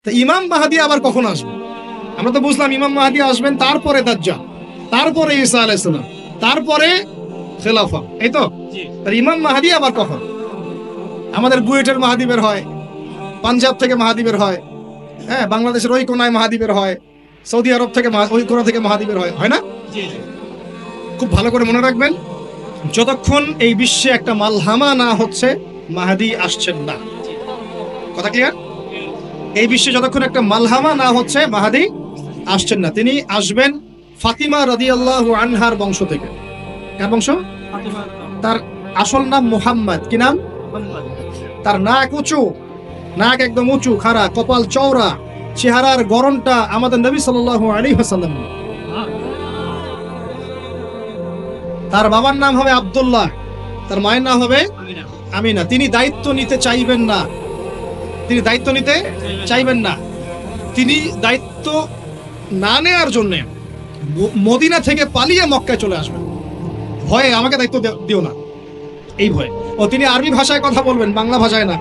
তো ইমাম মাহদী আবার কখন আসবে? আমরা তো বুঝলাম ইমাম মাহদী আসবেন, তারপরে দাজ্জাল, তারপরে ঈসা আলাইহিস সালাম, তারপরে খেলাফত, এই তো। ইমাম মাহদী আবার কখন? আমাদের বুয়েটের মাহদী বের হয়, পাঞ্জাব থেকে মাহদী বের হয়, হ্যাঁ, বাংলাদেশের ওই কোনায় মাহদী বের হয়, সৌদি আরব থেকে ওই কোনা থেকে মাহদী বের হয়, হয় না? খুব ভালো করে মনে রাখবেন, যতক্ষণ এই বিশ্বে একটা মালহামা না হচ্ছে মাহদী আসছেন না। কথা ক্লিয়ার? এই বিশ্বে যতক্ষণ একটা মালহামা না হচ্ছে মাহদী আসছেন না। তিনি আসবেন ফাতিমা রাদিয়াল্লাহু আনহার বংশ থেকে। কার বংশ? তার আসল নাম মুহাম্মদ। কি নাম? তার নাক উঁচু, নাক একদম উঁচু খাড়া, কপাল চওড়া, চেহারার গড়নটা আমাদের নবী সাল্লাল্লাহু আলাইহি ওয়াসাল্লাম। তার বাবার নাম হবে আব্দুল্লাহ, তার মায়ের নাম হবে আমিনা। তিনি দায়িত্ব নিতে চাইবেন না, তিনি দায়িত্ব নিতে চাইবেন না। তিনি দায়িত্ব না নেওয়ার জন্য মদিনা থেকে পালিয়ে মক্কায় চলে আসবেন। ভয়ে আমাকে দায়িত্ব দিও না, এই ভয়ে। ও তিনি আরবি ভাষায় কথা বলবেন, বাংলা ভাষায় না।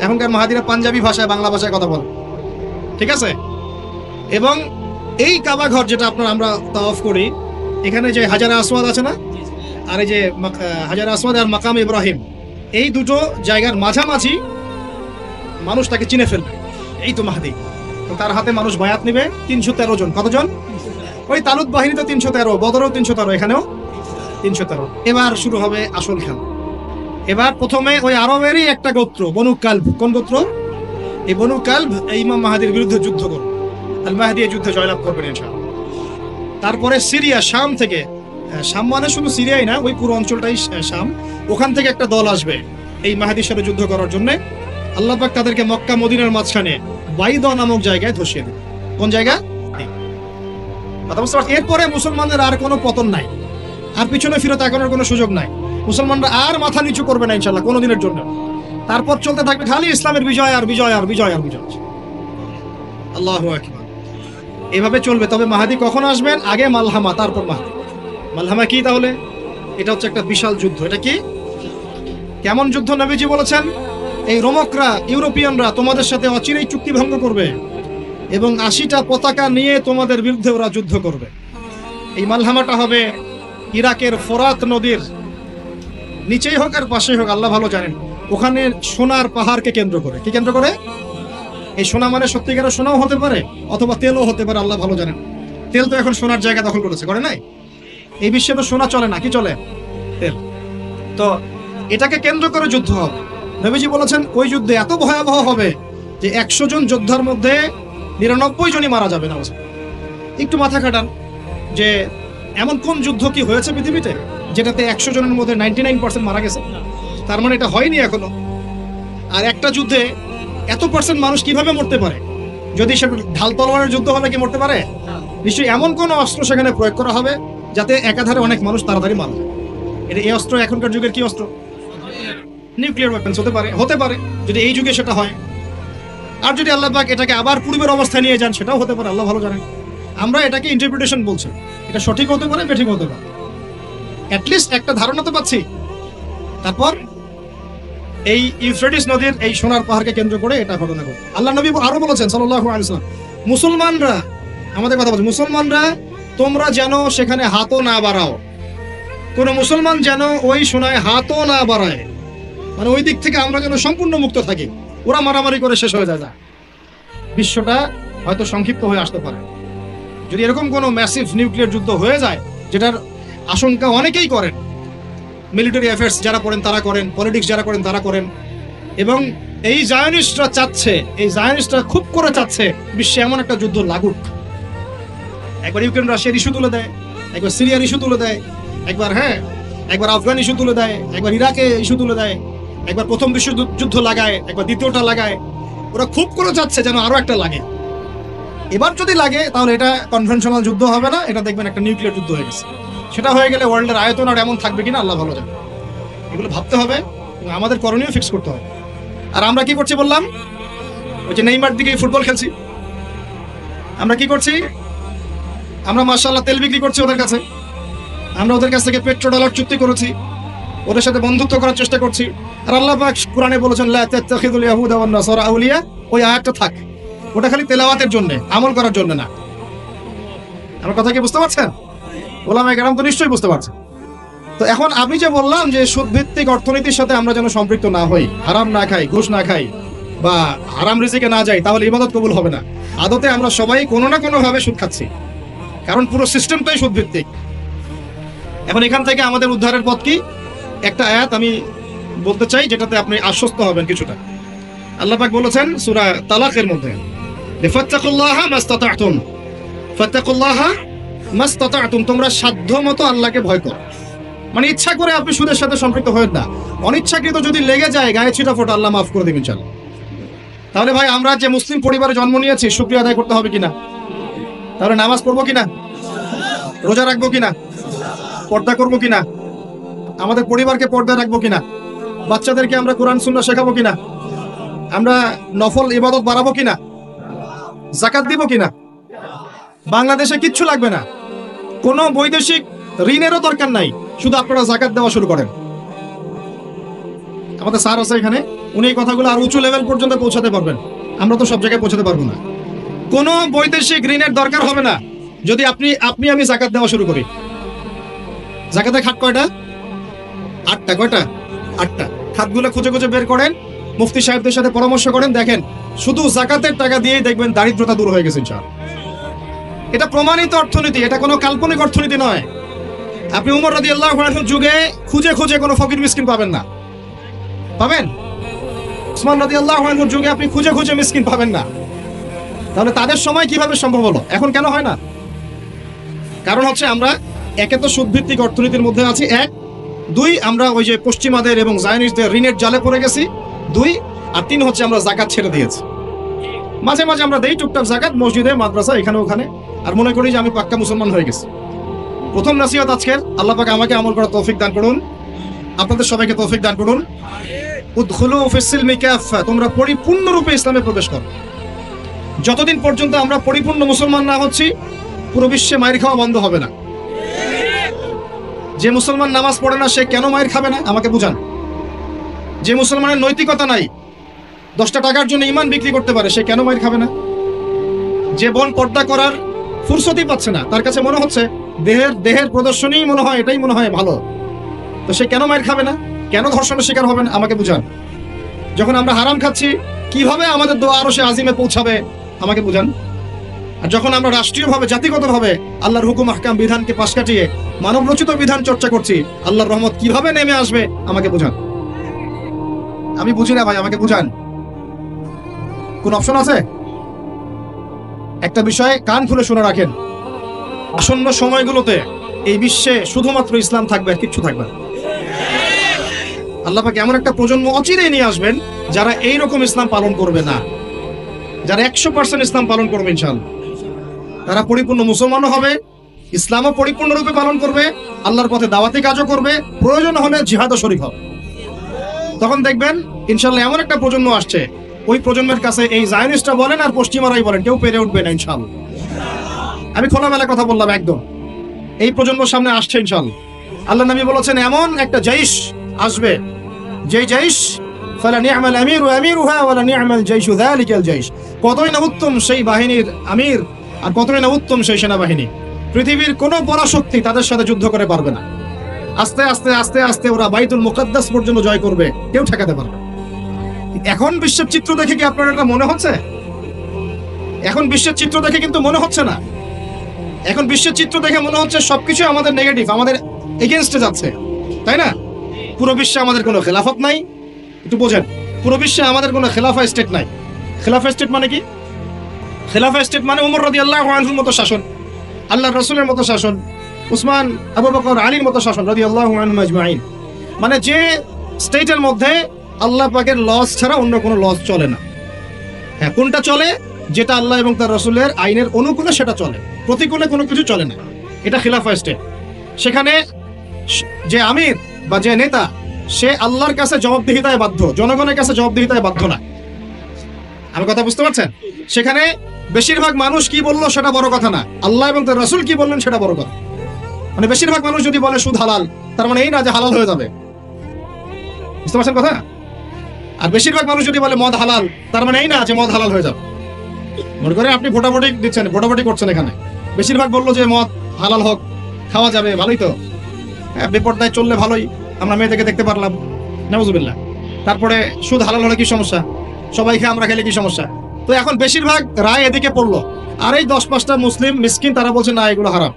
এখনকার মাহাদিরা পাঞ্জাবি ভাষায়, বাংলা ভাষায় কথা বলেন, ঠিক আছে? এবং এই কাবা ঘর যেটা আমরা তাওয়াফ করি, এখানে যে হাজারে আসওয়াদ আছে না, আর এই যে হাজারে আসওয়াদ আর মাকাম ইব্রাহিম, এই দুটো জায়গার মাঝামাঝি মানুষ তাকে চিনে ফেলবে, এই তো মাহদী। তো তার হাতে মানুষ বায়াত নেবে 313 জন। কতজন? ওই তালুত বাহিনী তো 313, বদরও 313, এখানেও 313। এবার শুরু হবে আসল খেলা। এবার প্রথমে ওই আরবেরই একটা গোত্র, বনু কালব। কোন গোত্র? এই বনু কালব এই ইমাম মাহদীর বিরুদ্ধে যুদ্ধ করবে। আল মাহদী এই যুদ্ধে জয়লাভ করবেন ইনশাআল্লাহ। তারপরে সিরিয়া, শাম থেকে, শাম মানে শুধু সিরিয়াই না, ওই পুরো অঞ্চলটাই শাম, ওখান থেকে একটা দল আসবে এই মাহদীর সাথে যুদ্ধ করার জন্য। আল্লাহ পাক তাদেরকে মক্কা মদিনার মাঝখানে বাইদা নামক জায়গায় ধসিয়ে দেবে। কোন জায়গা? এরপরে মুসলমানদের আর কোনো পতন নাই, আর পিছনে ফিরে তাকানোর কোনো সুযোগ নাই। মুসলমানরা আর মাথা নিচু করবে না ইনশাআল্লাহ কোনোদিনের জন্য। তারপর চলতে থাকবে খালি ইসলামের বিজয় আর বিজয় আর বিজয় আর বিজয়। আল্লাহু আকবার। এভাবে চলবে। তবে মাহদী কখন আসবেন? আগে মালহামা, তারপর মাহদী। মালহামা কি তাহলে? এটা হচ্ছে একটা বিশাল যুদ্ধ। এটা কি? কেমন যুদ্ধ? নবীজি বলেছেন, এই রোমকরা, ইউরোপিয়ানরা তোমাদের সাথে অচিরেই চুক্তি ভঙ্গ করবে এবং 80টা পতাকা নিয়ে তোমাদের বিরুদ্ধে ওরা যুদ্ধ করবে। এই মালহামাটা হবে ইরাকের ফোরাত নদীর নিচেই হোক আর পাশেই হোক, আল্লাহ ভালো জানেন, ওখানে সোনার পাহাড়কে কেন্দ্র করে। কি কেন্দ্র করে? এই সোনা মানে সত্যিকারের সোনাও হতে পারে, অথবা তেলও হতে পারে, আল্লাহ ভালো জানেন। তেল তো এখন সোনার জায়গা দখল করেছে, করে নাই? এই বিশ্বে তো সোনা চলে না, কি চলে? তেল। তো এটাকে কেন্দ্র করে যুদ্ধ হবে। নবীজি বলেছেন ওই যুদ্ধে এত ভয়াবহ হবে যে 100 জন যোদ্ধার মধ্যে 99 জনই মারা যাবে না। একটু মাথা খাটান যে এমন কোন যুদ্ধ কি হয়েছে পৃথিবীতে যেটাতে 100 জনের মধ্যে 99% মারা গেছে? তার মানে এটা হয়নি এখনো। আর একটা যুদ্ধে এত % মানুষ কিভাবে মরতে পারে? যদি সে ঢাল তলোয়ারের যুদ্ধ হলে কি মরতে পারে? নিশ্চয়ই এমন কোন অস্ত্র সেখানে প্রয়োগ করা হবে যাতে একাধারে অনেক মানুষ তাড়াতাড়ি মারা যায়। এটা এই অস্ত্র এখনকার যুগের কি অস্ত্র? নিউক্লিয়ার ওয়েপন্স হতে পারে যদি এই যুগে সেটা হয়। আর যদি আল্লাহ পাক এটাকে আবার পূর্বের অবস্থায় নিয়ে যান, সেটাও হতে পারে, আল্লাহ ভালো জানেন। আমরা এটাকে ইন্টারপ্রিটেশন বলছি, এটা সঠিক হতে পারে, বেঠিক হতে পারে, অ্যাটলিস্ট একটা ধারণা তো পাচ্ছি। তারপর এই ইউফ্রেটিস নদীর এই সোনার পাহাড়কে কেন্দ্র করে এটা ঘটনা ঘটে। আল্লাহ নবী আরো বলেছেন সাল্লাল্লাহু আলাইহি ওয়াসাল্লাম, মুসলমানরা, আমাদের কথা বলছে, মুসলমানরা তোমরা যেন সেখানে হাতও না বাড়াও, কোন মুসলমান যেন ওই সোনায় হাতও না বাড়ায়, মানে ওই দিক থেকে আমরা যেন সম্পূর্ণ মুক্ত থাকি, ওরা মারামারি করে শেষ হয়ে যায়। বিশ্বটা হয়তো সংক্ষিপ্ত হয়ে আসতে পারে যদি এরকম কোনো ম্যাসিভ নিউক্লিয়ার যুদ্ধ হয়ে যায়, যেটার আশঙ্কা অনেকেই করেন। মিলিটারি অ্যাফেয়ার্স যারা পড়েন তারা করেন, পলিটিক্স যারা করেন তারা করেন। এবং এই জায়নিস্টরা চাচ্ছে, এই জায়নিস্টরা খুব করে চাচ্ছে বিশ্বে এমন একটা যুদ্ধ লাগুক। একবার ইউক্রেন রাশিয়ার ইস্যু তুলে দেয়, একবার সিরিয়ার ইস্যু তুলে দেয়, একবার আফগান ইস্যু তুলে দেয়, একবার ইরাকে ইস্যু তুলে দেয়, একবার প্রথম বিশ্বযুদ্ধ লাগায়, একবার দ্বিতীয়টা লাগায়। ওরা খুব করে যাচ্ছে যেন আরো একটা লাগে। এবার যদি লাগে তাহলে এটা কনভেনশনাল যুদ্ধ হবে না, এটা দেখবেন একটা নিউক্লিয়ার যুদ্ধ হয়ে গেছে। সেটা হয়ে গেলে ওয়ার্ল্ডের আয়তন আর এমন থাকবে কিনা আল্লাহ ভালো জানে। এগুলো ভাবতে হবে এবং আমাদের করণীয় ফিক্স করতে হবে। আর আমরা কি করছি বললাম? ওই যে নেইমার দিকে ফুটবল খেলছি। আমরা কি করছি? আমরা মাশাআল্লাহ তেল বিক্রি করছি ওদের কাছে, আমরা ওদের কাছ থেকে পেট্রোডলার চুক্তি করেছি, ওদের সাথে বন্ধুত্ব করার চেষ্টা করছি। আর আল্লাহ পাক কোরআনে বলেছেন লা তাত্তাখিযুল ইয়াহুদা ওয়ান নাসারা আউলিয়া, ওই আয়াতটা থাক। ওটা খালি তেলাওয়াতের জন্য, আমল করার জন্য না। আমার কথা কি বুঝতে পারছেন? ওলামায়ে কেরাম তো নিশ্চয়ই বুঝতে পারছেন। তো এখন আমি যে বললাম যে সুদ ভিত্তিক অর্থনীতির সাথে আমরা যেন সম্পৃক্ত না হই, হারাম না খাই, ঘুষ না খাই, বা হারাম রিজিকে না যাই, তাহলে ইবাদত কবুল হবে না। আদতে আমরা সবাই কোনো না কোনো ভাবে সুদ খাচ্ছি, কারণ পুরো সিস্টেমটাই সুদ ভিত্তিক। এখন এখান থেকে আমাদের উদ্ধারের পথ কি? একটা আয়াত আমি বলতে চাই, যেটাতে আপনি আশ্বস্ত হবেন কিছুটা। আল্লাহ পাক বলেছেন সূরা তালাকের মধ্যে, ফাত্তাকুল্লাহা মাস্তাতা'তুম, ফাত্তাকুল্লাহা মাস্তাতা'তুম, তোমরা সাধ্যমতো আল্লাহকে ভয় করো। মানে ইচ্ছা করে আপনি সুদের সাথে সম্পৃক্ত হবেন না, অনিচ্ছাকৃত যদি লেগে যায় গায়ে ছিটা ফোটা, আল্লাহ মাফ করে দিবেন ইনশাআল্লাহ। তাহলে ভাই আমরা যে মুসলিম পরিবারে জন্ম নিয়েছি, শুকরিয়া আদায় করতে হবে কিনা? তাহলে নামাজ পড়বো কিনা, রোজা রাখবো কিনা, পর্দা করবো কিনা, আমাদের পরিবারকে পর্দা রাখবো কিনা, বাচ্চাদেরকে আমরা কোরআন সুন্নাহ শেখাবো কিনা, আমরা নফল ইবাদত বাড়াবো কিনা, যাকাত দিব কিনা। বাংলাদেশে কিচ্ছু লাগবে না, কোনো বৈদেশিক ঋণেরও দরকার নাই, শুধু আপনারা যাকাত দেওয়া শুরু করেন। আমাদের স্যার আছে এখানে, উনি এই কথাগুলো আর উঁচু লেভেল পর্যন্ত পৌঁছাতে পারবেন, আমরা তো সব জায়গায় পৌঁছাতে পারবো না। কোনো বৈদেশিক ঋণের দরকার হবে না যদি আমি যাকাত দেওয়া শুরু করি। যাকাতের খাত কয়টা? 8টা। কয়টা? 8টা। খাতগুলো খুঁজে খুঁজে বের করেন, মুফতি সাহেবদের সাথে পরামর্শ করেন, দেখেন শুধু যাকাতের টাকা দিয়েই দেখবেন দারিদ্রতা দূর হয়ে গেছে ইনশাআল্লাহ। এটা প্রমাণিত অর্থনীতি, এটা কোনো কাল্পনিক অর্থনীতি নয়। আপনি উমর রাদিয়াল্লাহু আনহুর যুগে খুঁজে খুঁজে কোনো ফকির মিসকিন পাবেন না, পাবেন? উসমান রাদিয়াল্লাহু আনহুর যুগে আপনি খুঁজে খুঁজে মিসকিন পাবেন না। তাহলে তাদের সময় কিভাবে সম্ভব হলো, এখন কেন হয় না? কারণ হচ্ছে আমরা একে তো সুদভিত্তিক অর্থনীতির মধ্যে আছি, 1, 2 আমরা ওই যে পশ্চিমাদের এবং জায়নিস্টদের ঋণের জালে পড়ে গেছি, 2, আর 3 হচ্ছে আমরা যাকাত ছেড়ে দিয়েছি। মাঝে মাঝে আমরা দেই টুকটাক যাকাত, মসজিদে, মাদ্রাসা, এখানে ওখানে, আর মনে করি যে আমি পাক্কা মুসলমান হয়ে গেছি। প্রথম নসিহত আজকের, আল্লাহ পাক আমাকে আমল করার তৌফিক দান করুন, আপনাদের সবাইকে তৌফিক দান করুন। উদখুলু ফিস সিলমি কাফা, তোমরা পরিপূর্ণরূপে ইসলামে প্রবেশ করো। যতদিন পর্যন্ত আমরা পরিপূর্ণ মুসলমান না হচ্ছি, পুরো বিশ্বে মাইর খাওয়া বন্ধ হবে না। যে মুসলমান নামাজ পড়ে না, সে কেন মাইর খাবে না আমাকে বুঝান। যে মুসলমানের নৈতিকতা নাই, 10টা টাকার জন্য ঈমান বিক্রি করতে পারে, সে কেন মাইর খাবে না? যে বোন পর্দা করার ফুরসতই পাচ্ছে না, তার কাছে মনে হচ্ছে দেহের প্রদর্শনী মনে হয় এটাই মনে হয় ভালো, তো সে কেন মাইর খাবে না? কেন ধর্ষণের শিকার হবে না আমাকে বুঝান। যখন আমরা হারাম খাচ্ছি, কিভাবে আমাদের দোয়া আরশে আজিমে পৌঁছাবে আমাকে বুঝান। আর যখন আমরা রাষ্ট্রীয়ভাবে, জাতিগতভাবে আল্লাহর হুকুম আহকাম বিধানকে পাশ কাটিয়ে মানব রচিত বিধান চর্চা করছি, আল্লাহর রহমত কিভাবে নেমে আসবে আমাকে বুঝান। আমি বুঝি না ভাই, আমাকে বুঝান। কোন অপশন আছে? একটা বিষয় কান খুলে শুনে রাখেন, আসন্ন সময়গুলোতে এই বিশ্বে শুধুমাত্র ইসলাম থাকবে, আর কিচ্ছু থাকবে না। আল্লাহ পাক এমন একটা প্রজন্ম অচিরেই নিয়ে আসবেন যারা এইরকম ইসলাম পালন করবে না, যারা 100% ইসলাম পালন করবে ইনশাআল্লাহ। তারা পরিপূর্ণ মুসলমানও হবে, ইসলামও পরিপূর্ণরূপে পালন করবে, আল্লাহর পথে দাওয়াতি কাজও করবে, প্রয়োজন হলে জিহাদও শরীক হবে। তখন দেখবেন ইনশাআল্লাহ এমন একটা প্রজন্ম আসছে, ওই প্রজন্মের কাছে এই জায়নিস্টরা বলেন আর পশ্চিমারাই বলেন, কেউ পেরে উঠবে না ইনশাআল্লাহ। আমি খোলামেলা কথা বললাম একদম, এই প্রজন্ম সামনে আসছে ইনশাআল্লাহ। আল্লাহ নবী বলেছেন এমন একটা জাইশ আসবে, যেই জাইশ ফালা নি'মাল আমিরু আমিরুহা ওয়ালা নি'মাল জাইশু যালিকাল জাইশ, কতই না উত্তম সেই বাহিনীর আমির আর কতই না উত্তম সেই সেনাবাহিনী। পৃথিবীর কোনো পরাশক্তি তাদের সাথে যুদ্ধ করে পারবে না। আস্তে আস্তে আস্তে আস্তে ওরা বাইতুল মুকাদ্দাস পর্যন্ত জয় করবে, কেউ ঠেকাতে পারবে না। এখন বিশ্বের চিত্র দেখে কি আপনার এটা মনে হচ্ছে? এখন বিশ্বের চিত্র দেখে কিন্তু মনে হচ্ছে না। এখন বিশ্বের চিত্র দেখে মনে হচ্ছে সবকিছু আমাদের নেগেটিভ, আমাদের এগেইনস্টে যাচ্ছে, তাই না? পুরো বিশ্বে আমাদের কোনো খেলাফত নাই, একটু বোঝেন। পুরো বিশ্বে আমাদের কোনো খেলাফা স্টেট নাই। খেলাফা স্টেট মানে কি? খেলাফা স্টেট মানে ওমর রাদিয়াল্লাহু আনহুর মতো শাসন, আল্লাহর রাসূলের মতো শাসন, উসমান, আবু বকর, আলীর মতো শাসন রাদিয়াল্লাহু আনহুম আজমাইন। মানে যে স্টেটের মধ্যে আল্লাহ পাকের লস ছাড়া অন্য কোনো লস চলে না। হ্যাঁ, কোনটা চলে? যেটা আল্লাহ এবং তার রাসূলের আইনের অনুকূলে সেটা চলে, প্রতিকূলে কোনো কিছু চলে না। এটা খেলাফা স্টেট। সেখানে যে আমির বা যে নেতা, সে আল্লাহর কাছে জবাবদিহিতায় বাধ্য, জনগণের কাছে জবাবদিহিতায় বাধ্য না। আমার কথা বুঝতে পারছেন? সেখানে বেশিরভাগ মানুষ কি বললো সেটা বড় কথা না, আল্লাহ এবং তার রাসূল কি বললেন সেটা বড় কথা। মানে বেশিরভাগ মানুষ যদি বলে সুদ হালাল, তার মানে এই না যে হালাল হয়ে যাবে। বুঝতে পারছেন কথা? আর বেশিরভাগ মানুষ যদি বলে মদ হালাল, তার মানে এই না যে মদ হালাল হয়ে যাবে। মনে করে আপনি ভোটাভুটি দিচ্ছেন, ভোটাভুটি করছেন, এখানে বেশিরভাগ বললো যে মদ হালাল হোক, খাওয়া যাবে, ভালোই তো, হ্যাঁ, বেপরদায় চললে ভালোই, আমরা মেয়ে থেকে দেখতে পারলাম, নাউজুবিল্লাহ। তারপরে সুদ হালাল হলে কি সমস্যা, সবাই খেয়ে আমরা খেলে কি সমস্যা? তো এখন বেশিরভাগ রায় এদিকে পড়লো, আর এই 10-5টা মুসলিম মিসকিন তারা বলছে না এগুলো হারাম।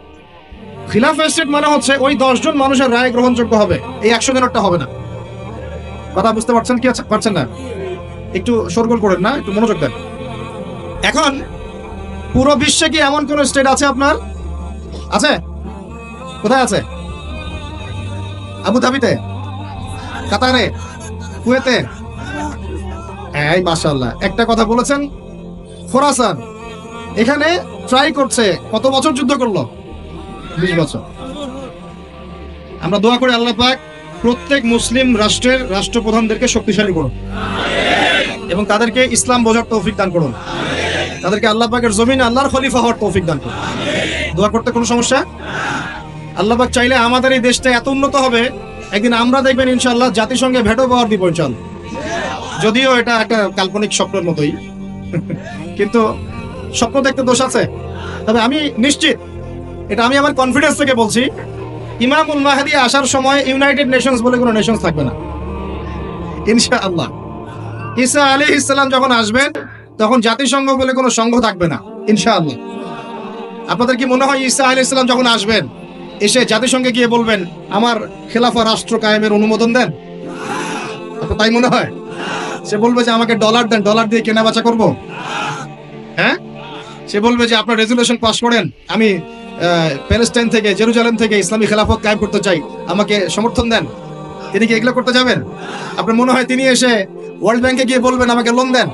খিলাফ এস্টেট মানে হচ্ছে ওই 10 জন মানুষের রায় গ্রহণযোগ্য হবে, এই 100 জনেরটা হবে না। কথা বুঝতে পারছেন কি পারছেন না? একটু শোরগোল করেন না, একটু মনোযোগ দেন। এখন পুরো বিশ্বে কি এমন কোন স্টেট আছে আপনার? আছে? কোথায় আছে? আবুধাবিতে, কাতারে, কুয়েতে? এই মাশাআল্লাহ, একটা কথা বলেছেন। খোরাসান, এখানে ট্রাই করছে, কত বছর যুদ্ধ করলো? 20 বছর। আমরা দোয়া করি আল্লাহ পাক প্রত্যেক মুসলিম রাষ্ট্রের রাষ্ট্রপ্রধানদেরকে শক্তিশালী করুন এবং তাদেরকে ইসলাম বোঝার তৌফিক দান করুন, তাদেরকে আল্লাহ পাকের জমিনে আল্লাহর খলিফা হওয়ার তৌফিক দান করুন। দোয়া করতে কোনো সমস্যা? আল্লাহ পাক চাইলে আমাদের এই দেশটা এত উন্নত হবে, একদিন আমরা দেখবেন ইনশাআল্লাহ জাতিসংঘে ভেটো পাওয়ার দিব ইনশাআল্লাহ। যদিও এটা একটা কাল্পনিক স্বপ্নের মতোই, কিন্তু স্বপ্ন দেখতে দোষ আছে। তবে আমি নিশ্চিত, এটা আমি আমার কনফিডেন্স থেকে বলছি, ইমামুল মাহদী আসার সময় ইউনাইটেড নেশনস বলে কোনো নেশনস থাকবে না ইনশাআল্লাহ। ঈসা আলাইহিস সালাম যখন আসবেন তখন জাতিসংঘ বলে কোনো সংঘ থাকবে না ইনশাআল্লাহ। আপনাদের কি মনে হয় ঈসা আলাইহিস সালাম যখন আসবেন এসে জাতিসংঘে গিয়ে বলবেন আমার খেলাফা রাষ্ট্র কায়েমের অনুমোদন দেন? আপনার তাই মনে হয়? সে বলবে যে আমাকে ডলার দেন, ডলার দিয়ে কেনা বেচা করবো? হ্যাঁ, সে বলবে যে আপনার রেজুলেশন পাস করেন, আমি প্যালেস্টাইন থেকে, জেরুজালেম থেকে ইসলামী খেলাফত কায়েম করতে চাই, আমাকে সমর্থন দেন? তিনি কি এগুলো করতে যাবেন? আপনার মনে হয় তিনি এসে ওয়ার্ল্ড ব্যাংকে গিয়ে বলবেন আমাকে লোন দেন,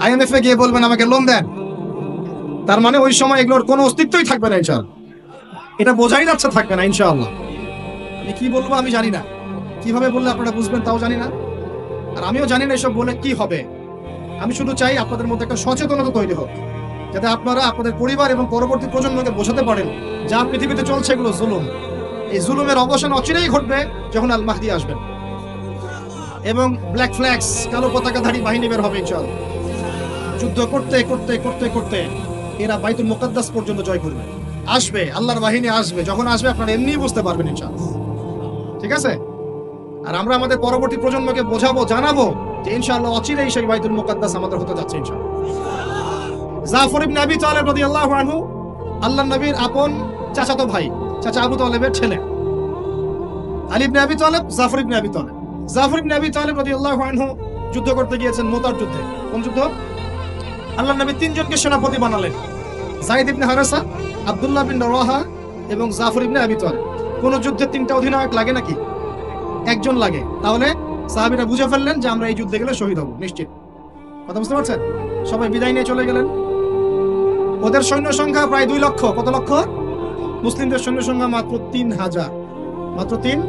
IMF এ গিয়ে বলবেন আমাকে লোন দেন? তার মানে ওই সময় এগুলোর কোনো অস্তিত্বই থাকবে না ইনশাআল্লাহ। এটা বোঝাই যাচ্ছে থাকবে না ইনশাআল্লাহ। আমি কি বলবো আমি জানি না, কিভাবে বললে আপনারা বুঝবেন তাও জানি না, আর আমিও জানি না এসব বলে কি হবে। আমি শুধু চাই আপনাদের মধ্যে একটা সচেতনতা তৈরি হোক, যাতে আপনারা আপনাদের পরিবার এবং পরবর্তী প্রজন্মকে বোঝাতে পারেন যা পৃথিবীতে চলছে এগুলো জুলুম। এই জুলুমের অবসান অচিরেই ঘটবে যখন আল মাহদী আসবেন এবং ব্ল্যাক ফ্ল্যাগস, কালো পতাকাধারী বাহিনী বের হবে ইনশাআল্লাহ। যুদ্ধ করতে করতে করতে করতে এরা বাইতুল মুকাদ্দাস পর্যন্ত জয় করবে। আসবে, আল্লাহর বাহিনী আসবে, যখন আসবে আপনারা এমনিই বুঝতে পারবেন ইনশাআল্লাহ। ঠিক আছে? আর আমরা আমাদের পরবর্তী প্রজন্মকে বোঝাবো, জানাবো যে ইনশাআল্লাহ অচিরেই সেই বাইতুল মুকাদ্দাস আমাদের হতে যাচ্ছে ইনশাআল্লাহ। জাফর ইবনে আবি তালেব রাদিয়াল্লাহু আনহু আল্লাহর নবীর আপন চাচাতো ভাই, চাচা আবু তালেবের ছেলে। আলী ইবনে আবি তালেব, জাফর ইবনে আবি তালেব। জাফর ইবনে আবি তালেব রাদিয়াল্লাহু আনহু যুদ্ধ করতে গিয়েছেন, মুতার যুদ্ধে। কোন যুদ্ধ? আল্লাহর নবী 3 জনকে সেনাপতি বানালেন, যায়েদ ইবনে হারেসা, আব্দুল্লাহ বিন রওয়াহা এবং জাফর ইবনে আবি তালেব। কোন যুদ্ধে 3টা অধিনায়ক লাগে নাকি? একজন লাগে। তাহলে সাহাবীরা বুঝে ফেললেন যে আমরা এই যুদ্ধে গেলে শহীদ হব নিশ্চিত। কথা বুঝতে পারছেন? সবাই বিদায় নিয়ে চলে গেলেন। ওদের সৈন্য সংখ্যা প্রায় 2 লক্ষ। কত লক্ষ? মুসলিমদের সৈন্য সংখ্যা মাত্র 3000, মাত্র 3।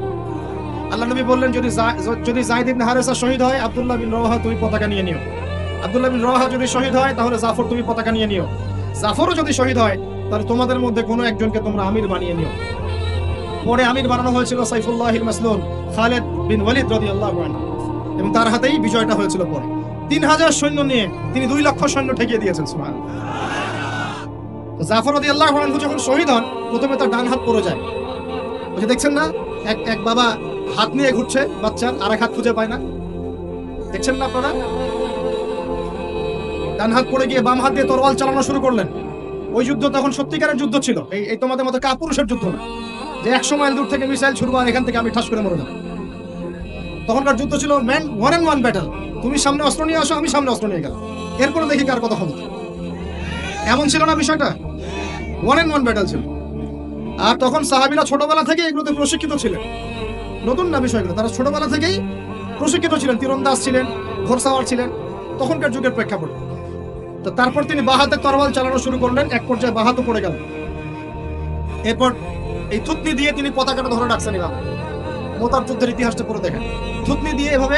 আল্লাহ নবী বললেন যদি যায়েদ ইবনে হারেসা শহীদ হয়, আব্দুল্লাহ বিন রওয়াহা তুমি পতাকা নিয়ে নিও। আব্দুল্লাহ বিন রওয়াহা যদি শহীদ হয় তাহলে জাফর তুমি পতাকা নিয়ে নিও। জাফরও যদি শহীদ হয় তাহলে তোমাদের মধ্যে কোনো একজনকে তোমরা আমির বানিয়ে নিও। পরে আমির বানানো হয়েছিল সাইফুল্লাহিল মাসলুল খালিদ বিন ওয়ালিদ রাদিয়াল্লাহু আনহু, এবং তার হাতেই বিজয়টা হয়েছিল। পরে 3000 সৈন্য নিয়ে তিনি 2 লক্ষ সৈন্য ঠেকিয়ে দিয়েছেন। সুবহানাল্লাহ। জাফর রাদিয়াল্লাহু আনহু যখন শহীদ হন, প্রথমে তার ডান হাত পড়ে যায়। ওই যে দেখছেন না, এক বাবা হাত নিয়ে ঘুরছে বাচ্চার, আরেক হাত খুঁজে পায় না, দেখছেন না আপনারা? ডান হাত পড়ে গিয়ে বাম হাত দিয়ে তরোয়াল চালানো শুরু করলেন। ওই যুদ্ধ তখন সত্যিকারের যুদ্ধ ছিল, এই তোমাদের মতো কাপুরুষের যুদ্ধ না যে 100 মাইল দূর থেকে মিসাইল ছুড়বো আর এখান থেকে আমি ঠাস করে মরে যাবো। তখনকার যুদ্ধ ছিল ম্যান 1-on-1 ব্যাটল। তুমি সামনে অস্ত্র নিয়ে আসো, আমি সামনে অস্ত্র নিয়ে গেলাম, এরপরে দেখি কার কথা হবে। এমন ছিল না বিষয়টা, 1-on-1 ব্যাটল ছিল। আর তখন সাহাবীরা ছোটবেলা থেকে এগুলোতে প্রশিক্ষিত ছিলেন। নতুন না বিষয়গুলো, তারা ছোটবেলা থেকেই প্রশিক্ষিত ছিলেন, তীরন্দাজ ছিলেন, ঘোড়সাওয়ার ছিলেন তখনকার যুগের প্রেক্ষাপটে। তো তারপর তিনি বাহাতে তরোয়াল চালানো শুরু করলেন, এক পর্যায়ে বাহাতও পড়ে গেল। এরপর এই থুতনি দিয়ে তিনি পতাকাটা ধরে রাখছেন। এবার মুতার যুদ্ধের ইতিহাসটা পড়ে দেখেন, থুতনি দিয়ে এভাবে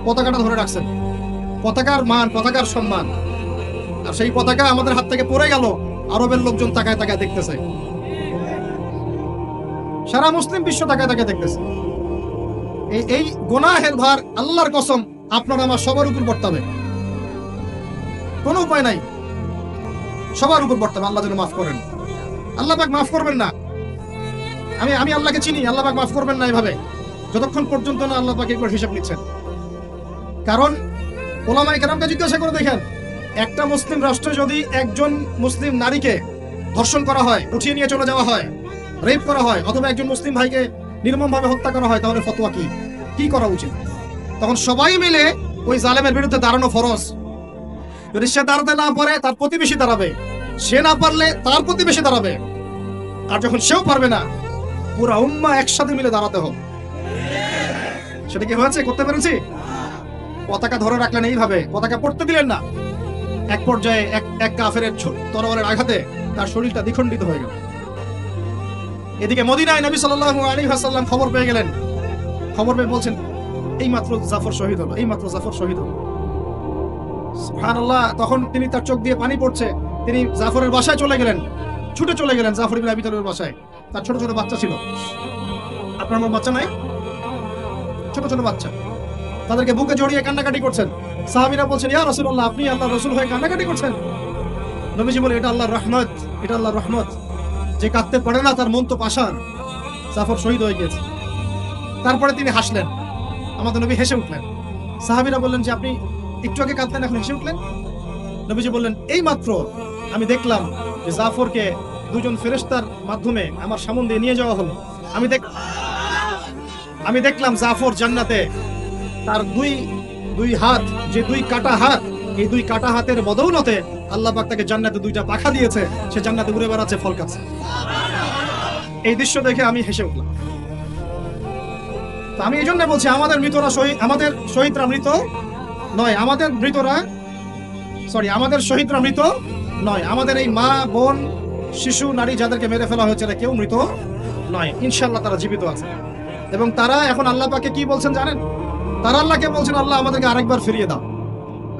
পতাকাটা ধরে রাখছেন। পতাকার মান, পতাকার সম্মান। আর সেই পতাকা আমাদের হাত থেকে পড়ে গেল, আরবের লোকজন তাকায় তাকায় দেখতেছে, সারা মুসলিম বিশ্ব তাকায় তাকায় দেখতেছে। এই গুনাহের ভার আল্লাহর কসম আপনার আমার সবার উপর বর্তাবে, কোনো উপায় নাই। সবার উপর বর্তাবে। আল্লাহ যেন মাফ করেন, আল্লাহ পাক মাফ করবেন না। আমি আল্লাহকে চিনি, আল্লাহ পাক মাফ করবেন না এভাবে, যতক্ষণ পর্যন্ত না আল্লাহ পাক একবার হিসাব নিচ্ছেন। কারণ ওলামায়ে কেরামকে জিজ্ঞাসা করে দেখেন, একটা মুসলিম রাষ্ট্রে যদি একজন মুসলিম নারীকে ধর্ষণ করা হয়, উঠিয়ে নিয়ে চলে যাওয়া হয়, রেপ করা হয়, অথবা একজন মুসলিম ভাইকে নির্মমভাবে হত্যা করা হয়, তাহলে ফতোয়া কি করা উচিত? তখন সবাই মিলে ওই জালেমের বিরুদ্ধে দাঁড়ানো ফরজ। যদি সে দাঁড়াতে না পারে, তার প্রতিবেশী দাঁড়াবে, সে না পারলে তার প্রতিবেশী দাঁড়াবে, আর যখন সেও পারবে না, পুরা উম্মাহ একসাথে মিলে দাঁড়াতে হবে। সেটা কি হয়েছে? করতে পেরেছি? পতাকা ধরে রাখলেন এইভাবে, পতাকা পড়তে দিলেন না। এক পর্যায়ে এক কাফেরের তরবারের আঘাতে তার শরীরটা দ্বিখণ্ডিত হয়ে গেল। এদিকে মদিনায় নবী সাল্লাল্লাহু আলাইহি ওয়াসাল্লাম খবর পেয়ে গেলেন। খবর পেয়ে বলছেন, এইমাত্র জাফর শহীদ হলো, এইমাত্র জাফর শহীদ হলো। সুবহানাল্লাহ। তখন তিনি, তার চোখ দিয়ে পানি পড়ছে, তিনি জাফরের বাসায় চলে গেলেন, ছুটে চলে গেলেন জাফর ইবনে আবী তালেবের বাসায়। তার ছোট ছোট বাচ্চা ছিল। আপনার আমার বাচ্চা নাই? ছোট ছোট বাচ্চা, তাদেরকে বুকে জড়িয়ে কান্নাকাটি করছেন। সাহাবীরা বলছেন, ইয়া রাসূলুল্লাহ, আপনি আল্লাহর রাসূল হয়ে কান্নাকাটি করছেন? নবীজি বলে, এটা আল্লাহর রহমত, এটা আল্লাহর রহমত। যে কাঁদতে পারে না তার মন তো পাষাণ। জাফর শহীদ হয়ে গেছে। তারপরে তিনি হাসলেন, আমাদের নবী হেসে উঠলেন। সাহাবীরা বললেন যে, আপনি একটু আগে কাঁদলেন, এখন হেসে উঠলেন? নবীজি বললেন, এই মাত্র আমি দেখলাম যে জাফরকে দুজন ফেরেশতার মাধ্যমে আমার সামনে দিয়ে নিয়ে যাওয়া হলো। আমি দেখলাম জাফর জান্নাতে, তার দুই হাত, যে দুই কাটা হাত, এই দুই কাটা হাতের বদৌলতে আল্লাহ পাক তাকে জান্নাতে দুইটা পাখা দিয়েছে, সে জান্নাতে উড়ে বেড়াচ্ছে ফল খাচ্ছে। এই দৃশ্য দেখে আমি হেসে উঠলাম। তো আমি এই জন্য বলছি, আমাদের শহীদরা মৃত নয়, আমাদের শহীদরা মৃত নয়। আমাদের এই মা, বোন, শিশু, নারী যাদেরকে মেরে ফেলা হয়েছে, কেউ মৃত নয়। ইনশাআল্লাহ তারা জীবিত আছে, এবং তারা এখন আল্লাহ পাকে কি বলছেন জানেন? তারা আল্লাহকে বলছেন, আল্লাহ আমাদেরকে আরেকবার ফিরিয়ে দাও,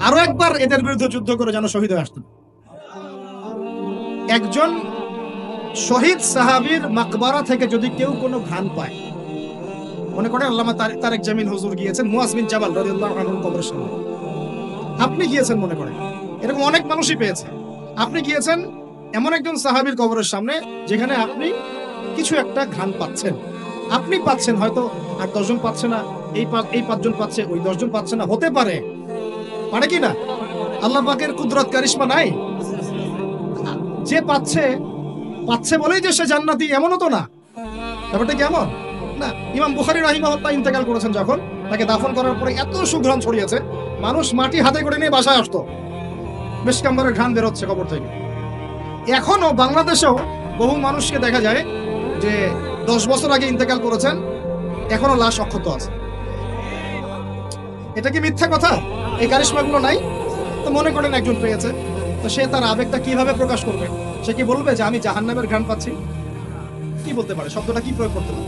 আরো একবার এদের বিরুদ্ধে যুদ্ধ করে যেন শহীদ হয়ে আসতেন। একজন শহীদ সাহাবীর মাকবারা থেকে যদি কেউ কোনো ঘ্রাণ পায়, মনে করেন আল্লামা তারেক জামিল হুজুর গিয়েছেন মুয়াজ বিন জাবাল রাদিয়াল্লাহু আনহুর কবরের সামনে, আপনি গিয়েছেন, মনে করেন এরকম অনেক মানুষই পেয়েছে, আপনি গিয়েছেন এমন একজন সাহাবীর কবরের সামনে যেখানে আপনি কিছু একটা ঘ্রাণ পাচ্ছেন। আপনি পাচ্ছেন, হয়তো আর 10 জন পাচ্ছে না, এই 5 জন পাচ্ছে, ওই 10 জন পাচ্ছে না, হতে পারে কি না? আল্লাহ পাকের কুদরত কারিশমা নাই? যে পাচ্ছে বলেই যে সে জান্নাতি, এমনও তো না। ব্যাপারটা কেমন না? ইমাম বুখারী রাহিমাহুল্লাহ ইন্তেকাল করেছেন, যখন তাকে দাফন করার পরে এত সুঘ্রাণ ছড়িয়েছে, মানুষ মাটি হাতে করে নিয়ে বাসায় আসতো, মিসকাম্বরের ঘ্রাণ বেরোচ্ছে কবর থেকে। এখনো বাংলাদেশেও বহু মানুষকে দেখা যায় যে 10 বছর আগে ইন্তেকাল করেছেন, এখনো লাশ অক্ষত আছে। এটা কি মিথ্যা কথা? এই কারিশমাগুলো নাই? তো মনে করেন একজন পেয়েছে, তো সে তার আবেগটা কিভাবে প্রকাশ করবে? সে কি বলবে যে আমি জাহান্নামের ঘ্রাণ পাচ্ছি? কি বলতে পারে? শব্দটা কি প্রয়োগ করতে পারে?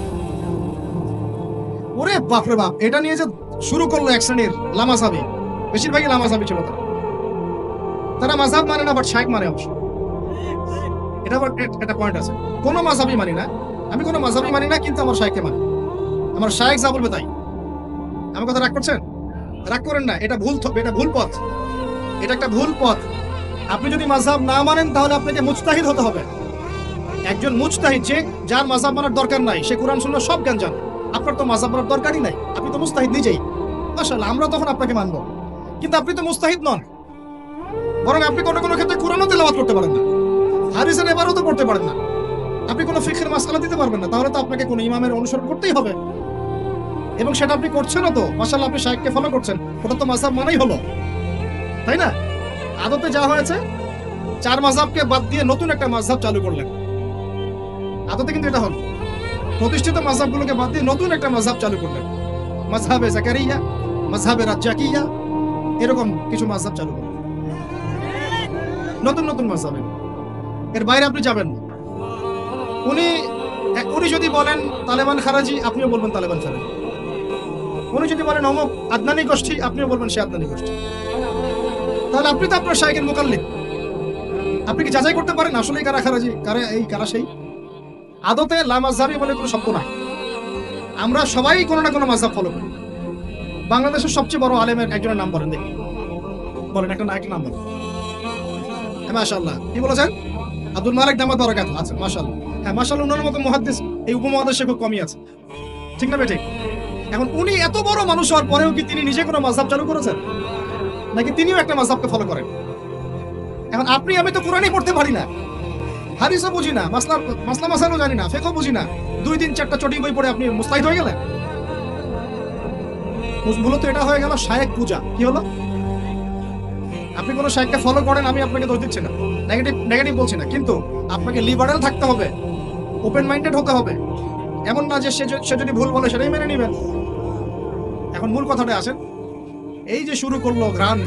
ওরে বাপরে বাপ, এটা নিয়ে যে শুরু করলো এক শ্রেণীর লামাসাবি, বেশিরভাগই লামাসাবি ছিল তারা মাযহাব মানে না, বাট শায়েখ মানে অবশ্য। এটা আবার একটা পয়েন্ট আছে, কোনো মাযহাবই মানি না, আমি কোনো মাযহাবই মানি না, কিন্তু আমার শায়েখকে মানি, আমার শায়েখ যা বলবে তাই। আমার কথা রাগ করছেন? রাগ করেন না, এটা ভুল পথ, এটা একটা ভুল পথ। আপনি যদি মাযহাব না মানেন, তাহলে আপনাকে মুজতাহিদ হতে হবে। একজন মুজতাহিদ, যার মাযহাব মানার দরকার নাই, সে কোরআন সুন্নাহ সব জ্ঞান জানে। আপনার তো মাযহাব মানার দরকারই নাই, আপনি তো মুজতাহিদ নিজেই। মাশাআল্লাহ, আমরা তখন আপনাকে মানবো, কিন্তু আপনি তো মুজতাহিদ নন। বরং আপনি কোনো ক্ষেত্রে কোরআনও তেলাওয়াত করতে পারেন না, হাদিসের ইবারতও পড়তে পারেন না, আপনি কোনো ফিকহের মাসআলা দিতে পারবেন না। তাহলে তো আপনাকে কোনো ইমামের অনুসরণ করতেই হবে, এবং সেটা আপনি করছেনও তো। মাশাআল্লাহ, আপনি শায়েখকে ফলো করছেন, ওটা তো মাযহাব মানেই হলো, তাই না? আদতে যা হয়েছে, 4 মাযহাবকে বাদ দিয়ে নতুন একটা মাযহাব চালু করলেন। আদতে কিন্তু এটা হলো, প্রতিষ্ঠিত মাযহাবগুলোকে বাদ দিয়ে নতুন একটা মাযহাব চালু করলেন। মাযহাবে জাকারিয়া, মাযহাবে রাজ্জাকিয়া, এরকম কিছু মাযহাব চালু করলেন, নতুন মাযহাবে। এর বাইরে আপনি যাবেন না। উনি যদি বলেন তালেবান খারাজি, আপনিও বলবেন তালেবান খারাজি। উনি যদি বলেন অমুক আদনানি গোষ্ঠী, আপনিও বলবেন সে আদনানি গোষ্ঠী। তাহলে আপনি তো আপনার শায়েখের মুকাল্লিদ। আপনি কি যাচাই করতে পারেন আসলে কারা খারাজি, কারা সেই? আদতে লা মাযহাবি বলে কোনো শব্দ নাই। আমরা সবাই কোনো না কোনো মাযহাব ফলো করি। বাংলাদেশের সবচেয়ে বড় আলেমের একজনের নাম বলেন দেখি, বলেন একটা নাম বলেন। মাশাআল্লাহ। কি বলেছেন? আব্দুল মালিক দামাত বারাকাতুহু। আচ্ছা মাশাআল্লাহ। হ্যাঁ মাশাআল্লাহ, ওনার মতো মুহাদ্দিস এই উপমহাদেশে খুব কমই আছে, ঠিক না বেঠিক? এখন উনি এত বড় মানুষ হওয়ার পরেও কি তিনি নিজে কোনো মাযহাব চালু করেছেন, নাকি তিনিও একটা মাযহাবকে ফলো করেন? এখন আপনি আমি তো কোরআনই পড়তে পারি না, হাদিসও বুঝি না, মাসলা মাসাইলও জানি না, ফিকহও বুঝি না, 2-3-4টা চটি বই পড়ে আপনি মুস্তাহিদ হয়ে গেলেন? মূলত এটা হয়ে গেল শায়েখ পূজা। কি হলো? আপনি কোনো শায়েখকে ফলো করেন, আমি আপনাকে দোষ দিচ্ছি না, নেগেটিভ বলছি না, কিন্তু আপনাকে লিবারাল থাকতে হবে, ওপেন মাইন্ডেড হতে হবে। এমন না যে সে যদি ভুল বলে সেটাই মেনে নেবেন। এখন মূল কথাটা আসেন, এই যে শুরু করলো ঘ্রাণ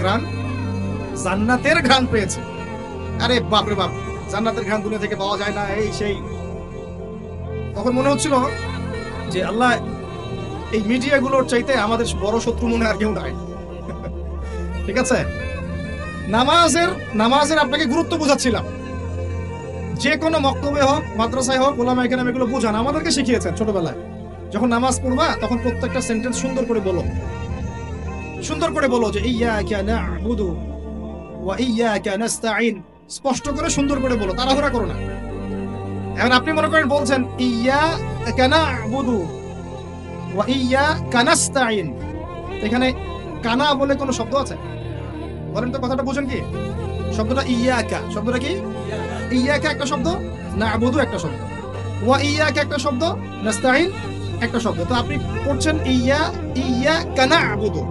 জান্নাতের ঘ্রাণ পেয়েছে, আরে বাপরে বাপ, জান্নাতের ঘ্রাণ দুনিয়া থেকে পাওয়া যায় না, এই সেই। তখন মনে হচ্ছিল যে আল্লাহ, এই মিডিয়াগুলোর চাইতে আমাদের বড় শত্রু মনে আর কেউ নাই। ঠিক আছে, নামাজের আপনাকে গুরুত্ব বোঝাচ্ছিলাম, যে কোনো মক্তবে হোক, মাদ্রাসায় হোক, ওলামায়ে কেরাম এগুলো বোঝান, আমাদেরকে শিখিয়েছেন ছোটবেলায়। যখন নামাজ পড়বা তখন প্রত্যেকটা সেন্টেন্স সুন্দর করে বলো যে ইয়্যাকা না'বুদু ওয়া ইয়্যাকা নাস্তাঈন, স্পষ্ট করে সুন্দর করে বলো, তাড়াহুড়া করো না। এখন আপনি মনে করেন বলছেন ইয়্যাকা না'বুদু ওয়া ইয়্যাকা নাস্তাঈন, এখানে কানা বলে কোনো শব্দ আছে? বলেন তো, কথাটা বুঝেন কি? শব্দটা ইয়্যাকা, শব্দটা কি? ইয়্যাকা একটা শব্দ, না'বুদু একটা শব্দ, ওয়া ইয়্যাকা একটা শব্দ, নাস্তাঈন একটা শব্দ। তো আপনি পড়ছেন ইয়্যাকা না'বুদু,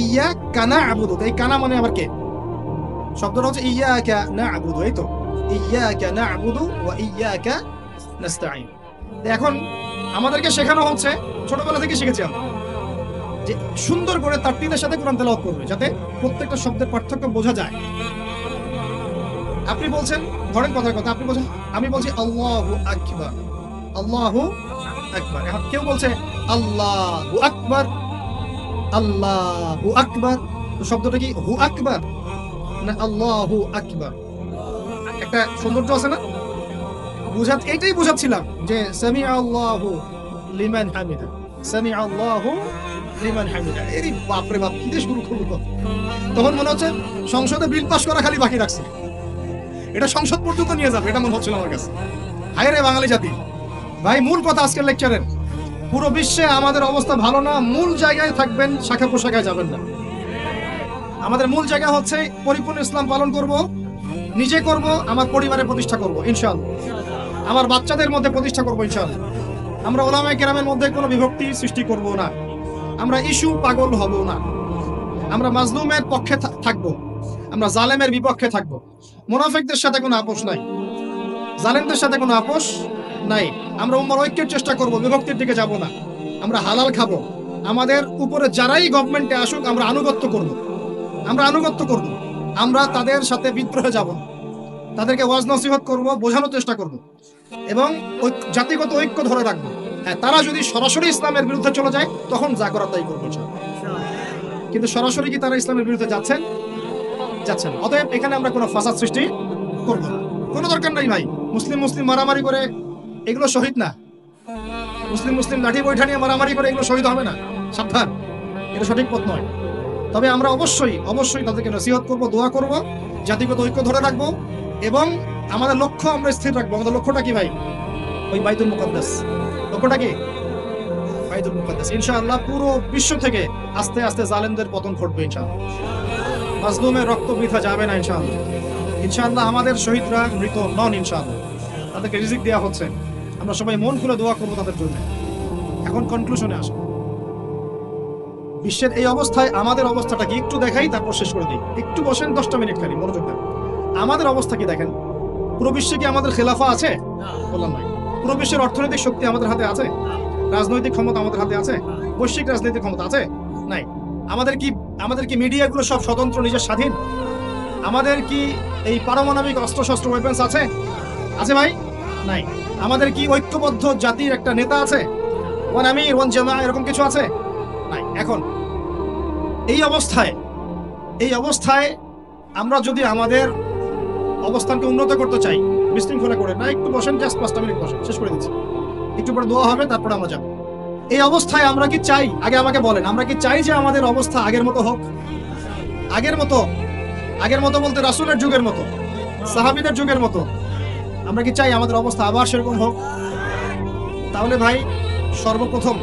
ইয়্যাকা না'বুদু, এই কানা মানে আবার কে? শব্দটা হচ্ছে ইয়্যাকা না'বুদু, এই তো, ইয়্যাকা না'বুদু ওয়া ইয়্যাকা নাস্তাঈন। এখন আমাদেরকে শেখানো হচ্ছে, ছোটবেলা থেকে শিখেছি আমরা, যে সুন্দর করে তারতিলের সাথে কোরআন তেলাওয়াত করবে, যাতে প্রত্যেকটা শব্দের পার্থক্য বোঝা যায়। আপনি বলছেন, ধরেন কথার কথা, আপনি বলছেন, আমি বলছি আল্লাহু আকবার, আল্লাহু আকবার। এখন কেউ বলছে আল্লাহু আকবার, আল্লাহু আকবার, তো শব্দটা কি হু আকবার না আল্লাহু আকবার? একটা সৌন্দর্য আছে না? এইটাই বুঝাচ্ছিলাম যে সামি আল্লাহু লিমান হামিদা, সামি আল্লাহু লিমান হামিদা। এর বাপরে বাপ, কি দিয়ে শুরু করবো? তখন মনে হচ্ছে সংসদে বিল পাস করা খালি বাকি রাখছে, এটা সংসদ পর্যন্ত নিয়ে যাবে, এটা মনে হচ্ছিল আমার কাছে। হায় রে বাঙালি জাতি! ভাই, মূল কথা আজকের লেকচারের, পুরো বিশ্বে আমাদের অবস্থা ভালো না, মূল জায়গায় থাকবেন, শাখা প্রশাখায় যাবেন না। আমাদের মূল জায়গা হচ্ছে পরিপূর্ণ ইসলাম পালন করব, নিজে করব, আমার পরিবারে প্রতিষ্ঠা করব ইনশাআল্লাহ, আমার বাচ্চাদের মধ্যে প্রতিষ্ঠা করব ইনশাআল্লাহ। আমরা ওলামায়ে কেরামের মধ্যে কোনো বিভক্তি সৃষ্টি করব না, আমরা ইস্যু পাগল হব না, আমরা মাজলুমের পক্ষে থাকব, আমরা জালেমের বিপক্ষে থাকব। মুনাফিকদের সাথে কোনো আপোষ নাই, জালেমদের সাথে কোনো আপোষ নাই। আমরা উম্মার ঐক্যের চেষ্টা করব, বিভক্তির দিকে যাব না। আমরা হালাল খাবো, আমাদের উপরে যারাই গভর্নমেন্টে আসুক আমরা আনুগত্য করব, আমরা তাদের সাথে বিদ্রোহে যাব না, তাদেরকে ওয়াজ নসিহত করব, বোঝানোর চেষ্টা করব, এবং জাতিগত ঐক্য ধরে রাখবো। হ্যাঁ, তারা যদি সরাসরি ইসলামের বিরুদ্ধে চলে যায় তখন যা করার তাই করবো, কিন্তু সরাসরি কি তারা ইসলামের বিরুদ্ধে যাচ্ছেন না। অতএব এখানে আমরা কোনো ফাসাদ সৃষ্টি করবো না, কোনো দরকার নাই ভাই। মুসলিম মারামারি করে এগুলো শহীদ না, মুসলিম লাঠি বৈঠা নিয়ে মারামারি করে এগুলো শহীদ হবে না, সাবধান, এটা সঠিক পথ নয়। তবে আমরা অবশ্যই তাদেরকে নসিহত করব, দোয়া করব, জাতিগত ঐক্য ধরে রাখবো, এবং আমাদের লক্ষ্য আমরা স্থির রাখবো। আমাদের লক্ষ্যটা কি ভাই? ওই বাইতুল মুকাদ্দাস। লক্ষ্যটা কি? বাইতুল মুকাদ্দাস। ইনশাআল্লাহ পুরো বিশ্ব থেকে আস্তে আস্তে জালেমদের পতন ঘটবে ইনশাআল্লাহ, মাজলুমের রক্ত বৃথা যাবে না ইনশাআল্লাহ। আমাদের শহীদরা মৃত নন ইনশাআল্লাহ, তাদেরকে রিজিক দেওয়া হচ্ছে, আমরা সবাই মন খুলে দোয়া করবো তাদের জন্য। এখন কনক্লুশনে আসো, বিশ্বের এই অবস্থায় আমাদের অবস্থাটা কি একটু দেখাই, তারপর শেষ করে দিই। একটু বসেন, 10টা মিনিট খালি মনোযোগ দেন। আমাদের অবস্থা কি দেখেন? পুরো বিশ্বে কি আমাদের খেলাফা আছে? বললাম নাই। পুরো বিশ্বের অর্থনৈতিক শক্তি আমাদের হাতে আছে? রাজনৈতিক ক্ষমতা আমাদের হাতে আছে? বৈশ্বিক রাজনৈতিক ক্ষমতা আছে? নাই। আমাদের কি মিডিয়াগুলো সব স্বতন্ত্র, নিজের স্বাধীন? আমাদের কি এই পারমাণবিক অস্ত্রশস্ত্র ওয়েপন্স আছে ভাই? নাই। আমাদের কি ঐক্যবদ্ধ জাতির একটা নেতা আছে? ওয়ান আমির, ওয়ান জামা, এরকম কিছু আছে? নাই। এখন এই অবস্থায় আমরা যদি আমাদের অবস্থানকে উন্নত করতে চাই, বিশৃঙ্খলা করে না, একটু বসেন, জাস্ট 5টা মিনিট বসেন, শেষ করে দিচ্ছি। একটু পরে দোয়া হবে, তারপরে আমরা যাব। এই অবস্থায় আমরা কি চাই? আগে আমাকে বলেন, আমরা কি চাই যে আমাদের অবস্থা আগের মতো হোক? আগের মতো বলতে রাসূলের যুগের মতো, সাহাবীদের যুগের মতো। আমরা কি চাই আমাদের অবস্থা আবার সেরকম হোক? তাহলে ভাই সর্বপ্রথম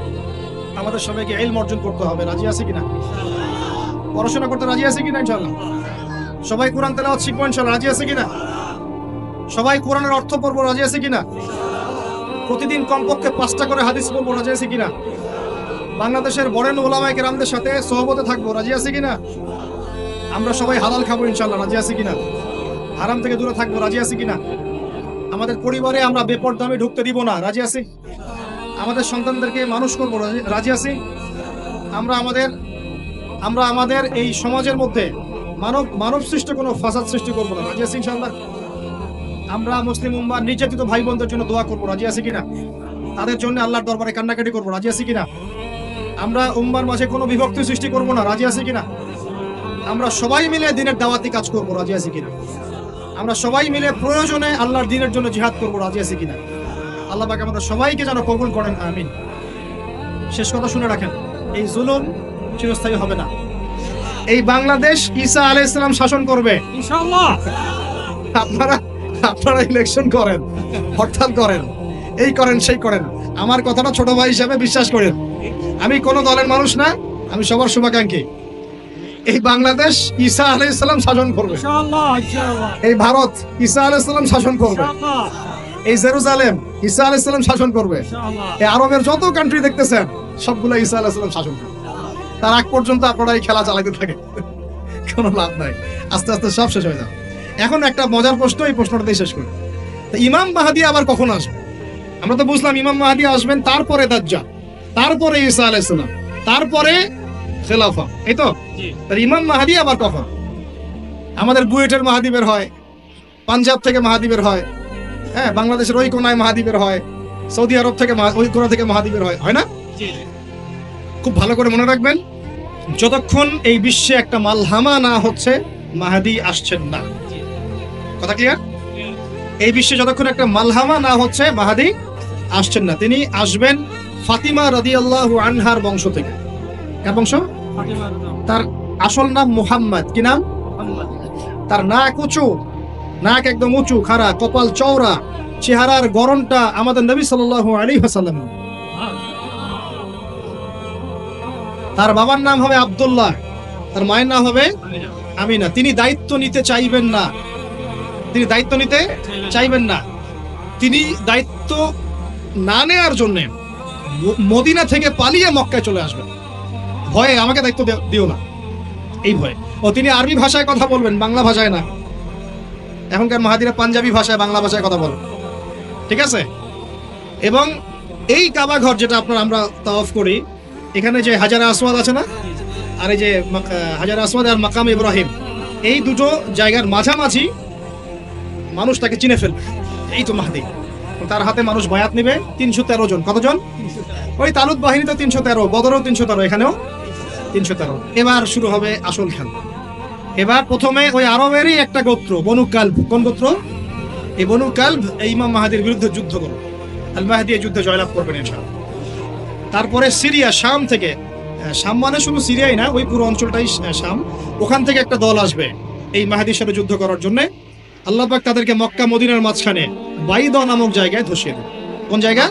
আমাদের সবাইকে ইলম অর্জন করতে হবে। রাজি আছে কিনা? পড়াশোনা করতে রাজি আছে কিনা ইনশাআল্লাহ? সবাই কোরআন তেলাওয়াত শিখবো ইনশাআল্লাহ, রাজি আছে কিনা? সবাই কোরআনের অর্থ পড়বো, রাজি আছে কিনা? প্রতিদিন কমপক্ষে 5টা করে হাদিস পড়বো, রাজি আছে কিনা? বাংলাদেশের বরেণ্য উলামায়ে কেরামদের সাথে সহবতে থাকবো, রাজি আছে কিনা? আমরা সবাই হালাল খাবো ইনশাআল্লাহ, রাজি আছে কিনা? হারাম থেকে দূরে থাকবো, রাজি আছে কিনা? আমাদের পরিবারে আমরা বেপরদামে ঢুকতে দিব না, রাজি আছি? আমাদের সন্তানদেরকে মানুষ করবো, রাজি আছি? আমরা আমাদের এই সমাজের মধ্যে মানব সৃষ্ট কোনো ফাসাদ সৃষ্টি করবো না, রাজি আছি ইনশাআল্লাহ? আমরা মুসলিম উম্মার নির্যাতিত ভাই বোনদের জন্য দোয়া করবো, রাজি আছি কিনা? তাদের জন্য আল্লাহর দরবারে কান্নাকাটি করবো, রাজি আছি কিনা? আমরা উম্মার মাঝে কোনো বিভক্তি সৃষ্টি করবো না, রাজি আছি কিনা? আমরা সবাই মিলে দিনের দাওয়াতি কাজ করবো, রাজি আছি কিনা? আমরা সবাই মিলে প্রয়োজনে আল্লাহর দ্বীনের জন্য জিহাদ করবো, রাজি আছি কিনা? আল্লাহ পাক আমাদের সবাইকে যেন কবুল করেন, আমিন। শেষ কথা শুনে রাখেন, এই জুলুম চিরস্থায়ী হবে না। এই বাংলাদেশ ঈসা আলাইহিস সালাম শাসন করবে ইনশাআল্লাহ। আপনারা ইলেকশন করেন, হরতাল করেন, এই করেন সেই করেন, আমার কথাটা ছোট ভাই হিসেবে বিশ্বাস করেন। আমি কোনো দলের মানুষ না, আমি সবার শুভাকাঙ্ক্ষী। এই বাংলাদেশ ঈসা আলাইহিস সালাম শাসন করবে ইনশাআল্লাহ, ইনশাআল্লাহ। এই ভারত ঈসা আলাইহিস সালাম শাসন করবে ইনশাআল্লাহ। এই জেরুজালেম ঈসা আলাইহিস সালাম শাসন করবে ইনশাআল্লাহ। এই আরবের যত কান্ট্রি দেখতেছেন সবগুলো ঈসা আলাইহিস সালাম শাসন করবে। তার আগ পর্যন্ত আপনারা এই খেলা চালাতে থাকেন, কোনো লাভ নাই, আস্তে আস্তে সব শেষ হয়ে যাবে। এখন একটা মজার প্রশ্ন, এই প্রশ্নটাতেই শেষ করি। ইমাম মাহদী আবার কখন আসবে? আমরা তো বুঝলাম ইমাম মাহদী আসবেন, তারপরে দাজ্জাল, তারপরে ঈসা আলাইহিস সালাম, তারপরে খেলাফা, এই তো। ইমাম মাহদী আবার কখন? আমাদের বুয়েটের মাহদী বের হয়, পাঞ্জাব থেকে মাহদী বের হয়, হ্যাঁ, বাংলাদেশের ওই কোনায় মাহদী বের হয়, সৌদি আরব থেকে ওই কোনা থেকে মাহদী বের হয়, হয় না? খুব ভালো করে মনে রাখবেন, যতক্ষণ এই বিশ্বে একটা মালহামা না হচ্ছে মাহদী আসছেন না। কথা ক্লিয়ার? এই বিশ্বে যতক্ষণ একটা মালহামা না হচ্ছে মাহদী আসছেন না। তিনি আসবেন ফাতিমা রাদিয়াল্লাহু আনহার বংশ থেকে। কার বংশ? তার আসল নাম মুহাম্মদ। কি নাম? তার নাক উঁচু, নাক একদম উঁচু, খাড়া, কপাল চওড়া, চেহারার গড়নটা আমাদের নবী সাল্লাল্লাহু আলাইহি ওয়াসাল্লাম। তার বাবার নাম হবে আব্দুল্লাহ, তার মায়ের নাম হবে আমিনা। তিনি দায়িত্ব নিতে চাইবেন না, তিনি দায়িত্ব নিতে চাইবেন না। তিনি দায়িত্ব না নেওয়ার জন্য মদিনা থেকে পালিয়ে মক্কায় চলে আসবেন। ভয়ে আমাকে দায়িত্ব দিও না, এই ভয়ে। ও তিনি আরবি ভাষায় কথা বলবেন, বাংলা ভাষায় না। এখনকার মাহাদিরা পাঞ্জাবি ভাষায়, বাংলা ভাষায় কথা বলেন, ঠিক আছে? এবং এই কাবা ঘর যেটা আমরা তাওয়াফ করি, এখানে যে হাজারে আসওয়াদ আছে না, আর এই যে হাজারে আসওয়াদ আর মাকাম ইব্রাহিম, এই দুটো জায়গার মাঝামাঝি মানুষ তাকে চিনে ফেলবে, এই তো মাহদী। তার হাতে মানুষ বায়াত নেবে 313 জন। কতজন? ওই তালুত বাহিনীতে 313, বদরও 313, এখানেও 313। এবার শুরু হবে আসল খেলা। এবার প্রথমে ওই আরবেরই একটা গোত্র, বনু কালব। কোন গোত্র? এই বনু কালব এই ইমাম মাহদীর বিরুদ্ধে যুদ্ধ করবে। আল মাহদী এই যুদ্ধে জয়লাভ করবেন ইনশাআল্লাহ। তারপরে সিরিয়া, শাম থেকে, শাম মানে শুধু সিরিয়াই না, ওই পুরো অঞ্চলটাই শাম, ওখান থেকে একটা দল আসবে এই মাহদীর সাথে যুদ্ধ করার জন্য। আল্লাহ পাক তাদেরকে মক্কা মদিনার মাঝখানে বাইদা নামক জায়গায় ধসিয়ে দেবে। কোন জায়গা?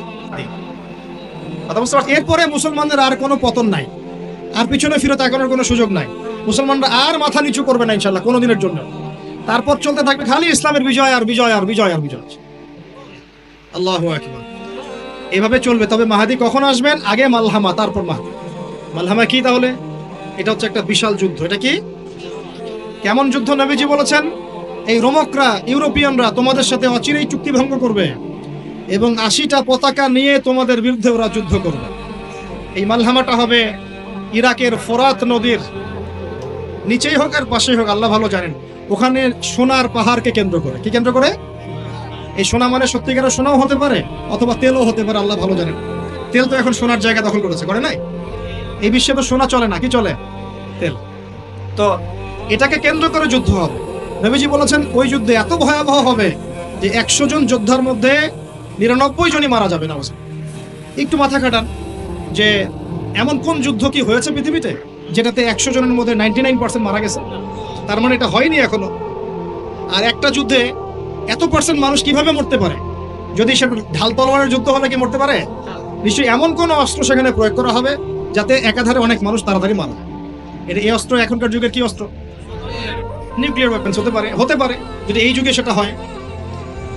এরপরে মুসলমানদের আর কোনো পতন নাই, আর পিছনে ফিরে তাকানোর কোনো সুযোগ নাই। মুসলমানরা আর মাথা নিচু করবে না ইনশাআল্লাহ কোনোদিনের জন্য। তারপর চলতে থাকবে খালি ইসলামের বিজয় আর বিজয় আর বিজয় আর বিজয়। আল্লাহু আকবার। এভাবে চলবে। তবে মাহদী কখন আসবেন? আগে মালহামা, তারপর মাহদী। মালহামা কি তাহলে? এটা হচ্ছে একটা বিশাল যুদ্ধ। এটা কি? কেমন যুদ্ধ? নবীজি বলেছেন, এই রোমকরা, ইউরোপিয়ানরা তোমাদের সাথে অচিরেই চুক্তি ভঙ্গ করবে এবং 80টা পতাকা নিয়ে তোমাদের বিরুদ্ধে ওরা যুদ্ধ করবে। এই মালহামাটা হবে ইরাকের ফোরাত নদীর নিচেই হোক আর পাশেই হোক, আল্লাহ ভালো জানেন। ওখানে সোনার পাহাড়কে কেন্দ্র করে। কি কেন্দ্র করে? এই সোনা মানে সত্যিকারের সোনাও হতে পারে, অথবা তেলও হতে পারে, আল্লাহ ভালো জানেন। তেল তো এখন সোনার জায়গা দখল করেছে, করে নাই? এই বিশ্বে তো সোনা চলে না, কি চলে? তেল। তো এটাকে কেন্দ্র করে যুদ্ধ হবে। নবীজি বলেছেন ওই যুদ্ধে এত ভয়াবহ হবে যে 100 জন যোদ্ধার মধ্যে 99 জনই মারা যাবে না। একটু মাথা খাটান যে এমন কোন যুদ্ধ কি হয়েছে পৃথিবীতে যেটাতে 100 জনের মধ্যে 99% মারা গেছে? তার মানে এটা হয়নি এখনো। আর একটা যুদ্ধে এত পার্সেন্ট মানুষ কিভাবে মরতে পারে? যদি সে ঢাল তলোয়ারের যুদ্ধ হলে কি মরতে পারে? নিশ্চয়ই এমন কোন অস্ত্র সেখানে প্রয়োগ করা হবে যাতে একাধারে অনেক মানুষ তাড়াতাড়ি মারা যায়। এই অস্ত্র এখনকার যুগের কি অস্ত্র? নিউক্লিয়ার ওয়েপন্স হতে পারে যদি এই যুগে সেটা হয়।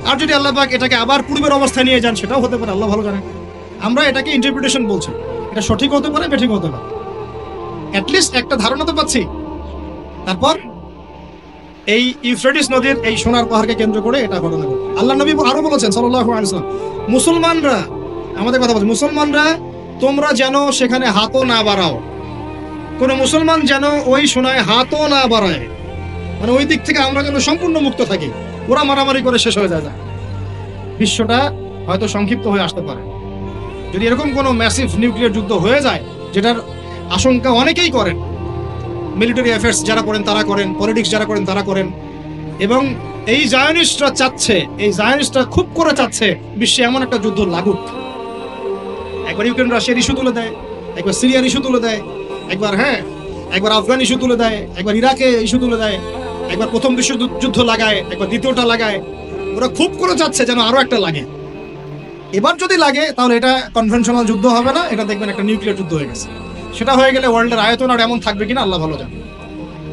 আর যদি আল্লাহ পাক এটাকে আবার পূর্বের অবস্থায় নিয়ে যান, সেটাও হতে পারে, আল্লাহ ভালো জানেন। আমরা এটাকে ইন্টারপ্রিটেশন বলছি, এটা সঠিক হতে পারে, বেঠিক হতে পারে, অ্যাটলিস্ট একটা ধারণা তো পাচ্ছি। তারপর এই ইউফ্রেটিস নদীর এই সোনার পাহাড়কে কেন্দ্র করে এটা ঘটনা ঘটে। আল্লাহ নবী আরো বলেছেন সাল্লাল্লাহু আলাইহি ওয়াসাল্লাম, মুসলমানরা, আমাদের কথা বলছে, মুসলমানরা তোমরা যেন সেখানে হাতও না বাড়াও, কোন মুসলমান যেন ওই সোনায় হাতও না বাড়ায়, মানে ওই দিক থেকে আমরা যেন সম্পূর্ণ মুক্ত থাকি, ওরা মারামারি করে শেষ হয়ে যায়। বিশ্বটা হয়তো সংক্ষিপ্ত হয়ে আসতে পারে যদি এরকম কোনো ম্যাসিভ নিউক্লিয়ার যুদ্ধ হয়ে যায়, যেটার আশঙ্কা অনেকেই করেন। মিলিটারি অ্যাফেয়ার্স যারা করেন তারা করেন, পলিটিক্স যারা করেন তারা করেন, এবং এই জায়নিস্টরা খুব করে চাচ্ছে বিশ্বে এমন একটা যুদ্ধ লাগুক। একবার ইউক্রেন রাশিয়ার ইস্যু তুলে দেয়, একবার সিরিয়ার ইস্যু তুলে দেয়, একবার আফগান ইস্যু তুলে দেয়, একবার ইরাকে ইস্যু তুলে দেয়, একবার প্রথম বিশ্বযুদ্ধ লাগায়, একবার দ্বিতীয়টা লাগায়। ওরা খুব করে চাচ্ছে যেন আরো একটা লাগে। এবার যদি লাগে তাহলে এটা কনভেনশনাল যুদ্ধ হবে না, এটা দেখবেন একটা নিউক্লিয়ার যুদ্ধ হয়ে গেছে। সেটা হয়ে গেলে ওয়ার্ল্ডের আয়তন আর এমন থাকবে কিনা আল্লাহ ভালো জানে।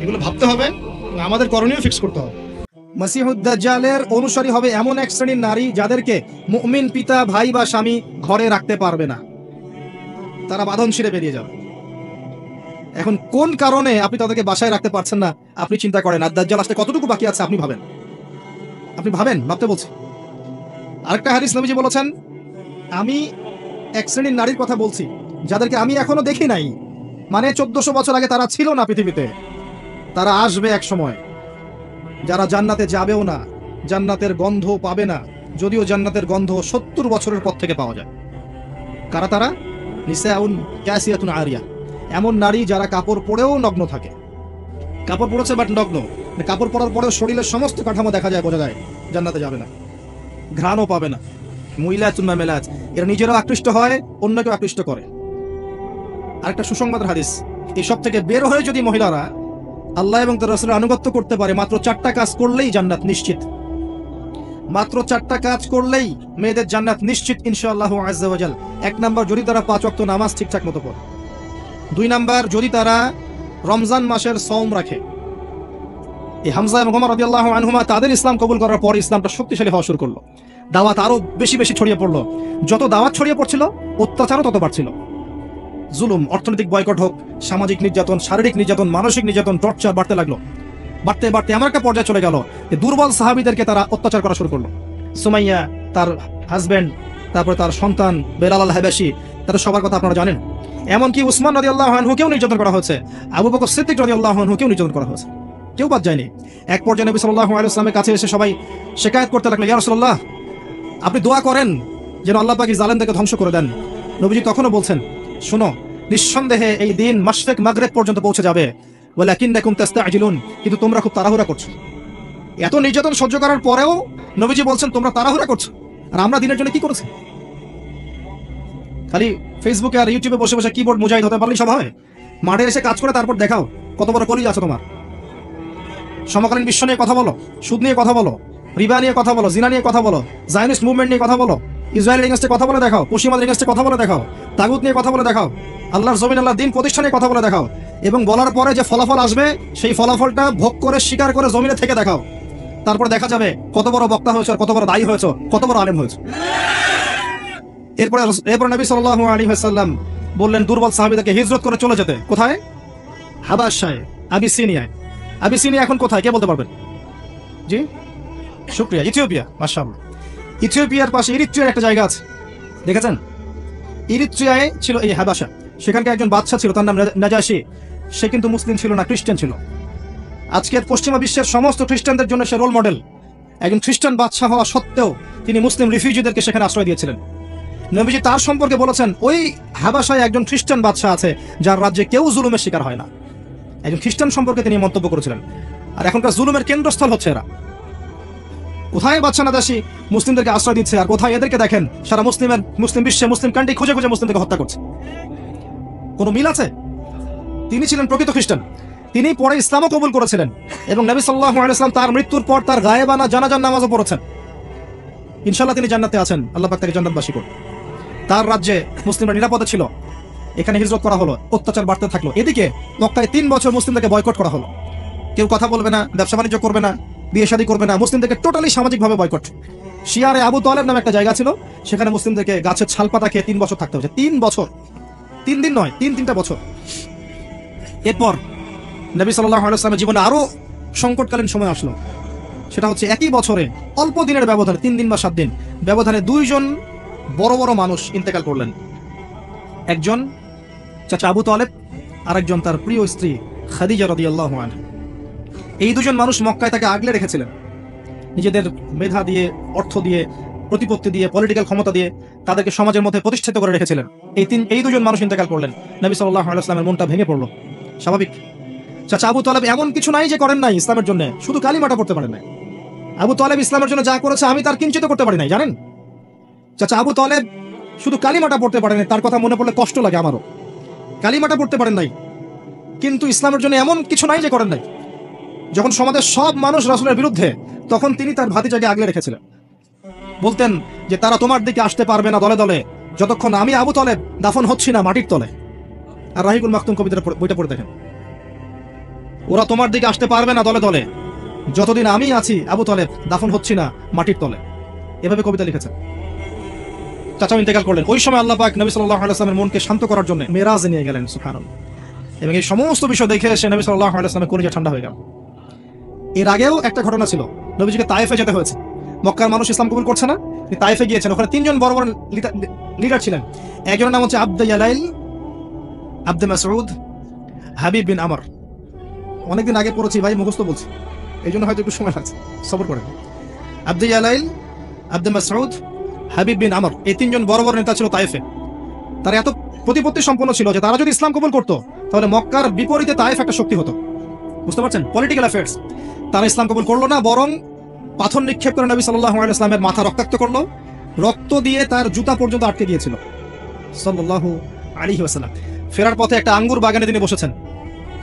এগুলো ভাবতে হবে, আমাদের করণীয় ফিক্স করতে হবে। মাসিহুদ দাজ্জালের অনুসারী হবে এমন এক শ্রেণীর নারী যাদেরকে মুমিন পিতা, ভাই বা স্বামী ঘরে রাখতে পারবে না, তারা বাঁধন ছিঁড়ে বেরিয়ে যাবে। এখন কোন কারণে আপনি তাদেরকে বাসায় রাখতে পারছেন না আপনি চিন্তা করেন, আর দাজ্জাল আসতে কতটুকু বাকি আছে আপনি ভাবেন, ভাবতে বলছি। আরেকটা হাদিস নবীজি বলেছেন, আমি এক শ্রেণীর নারীর কথা বলছি যাদেরকে আমি এখনো দেখি নাই, মানে 1400 বছর আগে তারা ছিল না পৃথিবীতে, তারা আসবে এক সময়, যারা জান্নাতে যাবেও না, জান্নাতের গন্ধ পাবে না, যদিও জান্নাতের গন্ধ 70 বছরের পর থেকে পাওয়া যায়। কারা তারা? নিসাউন কাসিয়াতুন আরিয়া, এমন নারী যারা কাপড় পরেও নগ্ন থাকে, কাপড় পরেছে বাট নগ্ন, কাপড় পরার পরেও শরীরের সমস্ত কাঠামো দেখা যায়, বোঝা যায় জান্নাতে যাবে না, ঘ্রাণও পাবে না। মুইলাতুন মামেলাত, এরা নিজেরাও আকৃষ্ট হয়, অন্যকেও আকৃষ্ট করে। আরেকটা সুসংবাদের হাদিস, এই সব থেকে বের হয়ে যদি মহিলারা আল্লাহ এবং তার রাসূলের আনুগত্য করতে পারে, মাত্র 4টা কাজ করলেই জান্নাত নিশ্চিত। মাত্র 4টা কাজ করলেই মেয়েদের জান্নাত নিশ্চিত ইনশাআল্লাহু আযজা ওয়া জাল। 1 নাম্বার, যদি তারা 5 ওয়াক্ত নামাজ ঠিকঠাক মতো পড়ে। 2 নাম্বার, যদি তারা রমজান মাসের সওম রাখে। এই হামজা এবং ওমর রাদিয়াল্লাহু আনহুমা তাদের ইসলাম কবুল করার পর ইসলামটা শক্তিশালী হওয়া শুরু করলো, দাওয়াত আরো বেশি বেশি ছড়িয়ে পড়লো। যত দাওয়াত ছড়িয়ে পড়ছিল অত্যাচারও তত বাড়ছিল। জুলুম, অর্থনৈতিক বয়কট হোক, সামাজিক নির্যাতন, শারীরিক নির্যাতন, মানসিক নির্যাতন, টর্চার বাড়তে লাগলো। বাড়তে এমন একটা পর্যায়ে চলে গেল যে দুর্বল সাহাবীদেরকে তারা অত্যাচার করা শুরু করলো। সুমাইয়া, তার হাজবেন্ড, তারপরে তার সন্তান বেলাল আল হাবাশি, তারা সবার কথা আপনারা জানেন। এমনকি উসমান রাদিয়াল্লাহু আনহুকেও নির্যাতন করা হয়েছে, আবু বকর সিদ্দিক রাদিয়াল্লাহু আনহুকেও নির্যাতন করা হয়েছে, কেউ বাদ যায়নি। এক পর্যায়ে নবী সাল্লাল্লাহু আলাইহি ওয়াসাল্লামের কাছে এসে সবাই শিকায়াত করতে লাগলো, ইয়া রাসূলুল্লাহ, আপনি দোয়া করেন যেন আল্লাহ পাক জালেমদেরকে ধ্বংস করে দেন। নবীজি তখনও বলছেন, শোনো, নিঃসন্দেহে এই দিন মাশরিক মাগরিব পর্যন্ত পৌঁছে যাবে, ওয়ালাকিন্নাকুম তাস্তাজিলুন, কিন্তু তোমরা খুব তাড়াহুড়া করছো। এত নির্যাতন সহ্য করার পরেও নবীজি বলছেন তোমরা তাড়াহুড়া করছো। আর আমরা দিনের জন্য কি করেছি? খালি ফেসবুকে আর ইউটিউবে বসে বসে কিবোর্ড মুজাহিদ হতে পারলেই সব হয়? মাঠে এসে কাজ করে তারপর দেখাও কত বড় কলিজা আছে তোমার। সমকালীন বিশ্ব নিয়ে কথা বলো, সুদ নিয়ে কথা বলো, রিবা নিয়ে কথা বলো, জিনা নিয়ে কথা বলো, জায়নিস্ট মুভমেন্ট নিয়ে কথা বলো, ইসরায়েলের এগেইনস্টে কথা বলে দেখাও, পশ্চিমাদের এগেইনস্টে কথা বলে দেখাও, তাগুত নিয়ে কথা বলে দেখাও, আল্লাহর জমিন, আল্লাহর দিন প্রতিষ্ঠানে কথা বলে দেখাও, এবং বলার পরে যে ফলাফল আসবে সেই ফলাফলটা ভোগ করে স্বীকার করে জমিনে থেকে দেখাও। তারপর দেখা যাবে কত বড় বক্তা হয়েছে, কত বড় দায়ী হয়েছে, কত বড় আলেম হয়েছে। এরপরে নবী সাল্লাল্লাহু আলাইহি ওয়াসাল্লাম বললেন দুর্বল সাহাবীদেরকে হিজরত করে চলে যেতে। কোথায়? হাবাশায়, আবিসিনিয়ায়। আবিসিনিয়া এখন কোথায় কে বলতে পারবেন? জি, শুকরিয়া, ইথিওপিয়া। মাশাআল্লাহ, ইথিওপিয়ার পাশে ইরিত্রিয়ার একটা জায়গা আছে, দেখেছেন? ইরিত্রিয়ায় ছিল এই হাবাশা। সেখানকার একজন বাদশা ছিল, তার নাম নাজাশী। সে কিন্তু মুসলিম ছিল না, খ্রিস্টান ছিল। আজকের পশ্চিমা বিশ্বের সমস্ত খ্রিস্টানদের জন্য সে রোল মডেল। একজন খ্রিস্টান বাদশা হওয়া সত্ত্বেও তিনি মুসলিম রিফিউজিদেরকে সেখানে আশ্রয় দিয়েছিলেন। নবীজি তার সম্পর্কে বলেছেন, ওই হাবাশায় একজন খ্রিস্টান বাদশা আছে যার রাজ্যে কেউ জুলুমের শিকার হয় না। একজন খ্রিস্টান সম্পর্কে তিনি মন্তব্য করেছিলেন। আর এখনকার জুলুমের কেন্দ্রস্থল হচ্ছে এরা। কোথায় বাদশা নাজাশী মুসলিমদেরকে আশ্রয় দিচ্ছে, আর কোথায় এদেরকে দেখেন সারা মুসলিম বিশ্বে, মুসলিম কান্ট্রি খুঁজে খুঁজে মুসলিমদেরকে হত্যা করছে। কোনো মিল আছে? তিনি ছিলেন প্রকৃত খ্রিস্টান। তিনি পরে ইসলামও কবুল করেছিলেন এবং নবী সাল্লাল্লাহু আলাইহি ওয়াসাল্লাম তার মৃত্যুর পর তার গায়েবানা জানাজার নামাজও পড়েছেন। ইনশাআল্লাহ তিনি জান্নাতে আছেন, আল্লাহ পাক তাকে জান্নাতবাসী করুন। তার রাজ্যে মুসলিমরা নিরাপদে ছিল, এখানে হিজরত করা হলো, অত্যাচার বাড়তে থাকলো। এদিকে মক্কায় 3 বছর মুসলিমদেরকে বয়কট করা হলো, কেউ কথা বলবে না, ব্যবসা বাণিজ্য করবে না, বিয়ে শাদী করবে না, মুসলিমদেরকে টোটালি সামাজিকভাবে বয়কট। শিয়ারে আবু তালেব নামে একটা জায়গা ছিল, সেখানে মুসলিমদেরকে গাছের ছালপাতা খেয়ে 3 বছর থাকতে হয়েছে। 3 বছর, 3 দিন নয়, 3টা বছর। এরপর নবী সাল্লাল্লাহু আলাইহি ওয়াসাল্লামের জীবনে আরো সংকটকালীন সময় আসলো, সেটা হচ্ছে একই বছরে অল্প দিনের ব্যবধানে, 3 দিন বা 7 দিন ব্যবধানে 2 জন বড় বড় মানুষ ইন্তেকাল করলেন। একজন চাচা আবু তালেব, আরেকজন তার প্রিয় স্ত্রী খাদিজা রাদিয়াল্লাহু আনহা। এই 2জন মানুষ মক্কায় তাকে আগলে রেখেছিলেন, নিজেদের মেধা দিয়ে, অর্থ দিয়ে, প্রতিপত্তি দিয়ে, পলিটিক্যাল ক্ষমতা দিয়ে তাদেরকে সমাজের মধ্যে প্রতিষ্ঠিত করে রেখেছিলেন। এই 2জন মানুষ ইন্তেকাল করলেন। নবী সাল্লাল্লাহু আলাইহি ওয়াসাল্লামের মনটা ভেঙে পড়লো, স্বাভাবিক। চাচা আবু তালেব এমন কিছু নাই যে করেন নাই ইসলামের জন্য, শুধু কালিমাটা পড়তে পারেন নাই। আবু তালেব ইসলামের জন্য যা করেছে আমি তার কিঞ্চিত করতে পারি নাই, জানেন? চাচা আবু তালেব শুধু কালিমাটা পড়তে পারেন নাই, তার কথা মনে পড়লে কষ্ট লাগে আমারও। কালিমাটা পড়তে পারেন নাই, কিন্তু ইসলামের জন্য এমন কিছু নাই যে করেন নাই। যখন সমাজের সব মানুষ রাসূলের বিরুদ্ধে, তখন তিনি তার ভাতিজাকে আগলে রেখেছিলেন। বলতেন যে তারা তোমার দিকে আসতে পারবে না দলে দলে যতক্ষণ আমি আবু তালেব দাফন হচ্ছি না মাটির তলে। আর রাহিকুল মাকতুম কবিতার বইটা পড়ে দেখেন, ওরা তোমার দিকে আসতে পারবে না দলে দলে যতদিন আমি আছি আবু তালেব দাফন হচ্ছি না মাটির তলে, এভাবে কবিতা লিখেছেন। চাচা ইন্তেকাল করলেন। ওই সময় আল্লাহ পাক নবী সাল্লাল্লাহু আলাইহি ওয়াসাল্লামের মনকে শান্ত করার জন্য মেরাজে নিয়ে গেলেন, সুবহানাল্লাহ। এবং এই সমস্ত বিষয় দেখে এসে নবী সাল্লাল্লাহু আলাইহি ওয়াসাল্লামের কলিজা ঠান্ডা হয়ে গেল। এর আগেও একটা ঘটনা ছিল, নবীজিকে তায়েফে যেতে হয়েছে। মক্কার মানুষ ইসলাম কবুল করছে না, তিনি তায়েফে গিয়েছেন। ওখানে 3 জন বড় বড় লিডার ছিলেন। একজনের নাম হচ্ছে আব্দে ইয়ালাইল, আব্দে মাসউদ, হাবিব বিন আমর। অনেকদিন আগে পড়েছি ভাই, মুখস্থ বলছি, এই জন্য হয়তো একটু সময় লাগছে, সবর করেন। আব্দে ইয়ালাইল, আব্দে মাসউদ, হাবিব বিন আমর, এই 3 জন বড় বড় নেতা ছিল তায়েফে। তারা এত প্রতিপত্তি সম্পন্ন ছিল যে তারা যদি ইসলাম কবুল করতো তাহলে মক্কার বিপরীতে তায়েফ একটা শক্তি হতো। বুঝতে পারছেন? Political affairs. তারা ইসলাম কবুল করলো না, বরং পাথর নিক্ষেপ করে নবী সাল্লাল্লাহু আলাইহি ওয়াসাল্লামের মাথা রক্তাক্ত করলো, রক্ত দিয়ে তার জুতা পর্যন্ত আটকে গিয়েছিল সাল্লাল্লাহু আলাইহি ওয়াসাল্লাম। ফেরার পথে একটা আঙ্গুর বাগানে তিনি বসেছেন,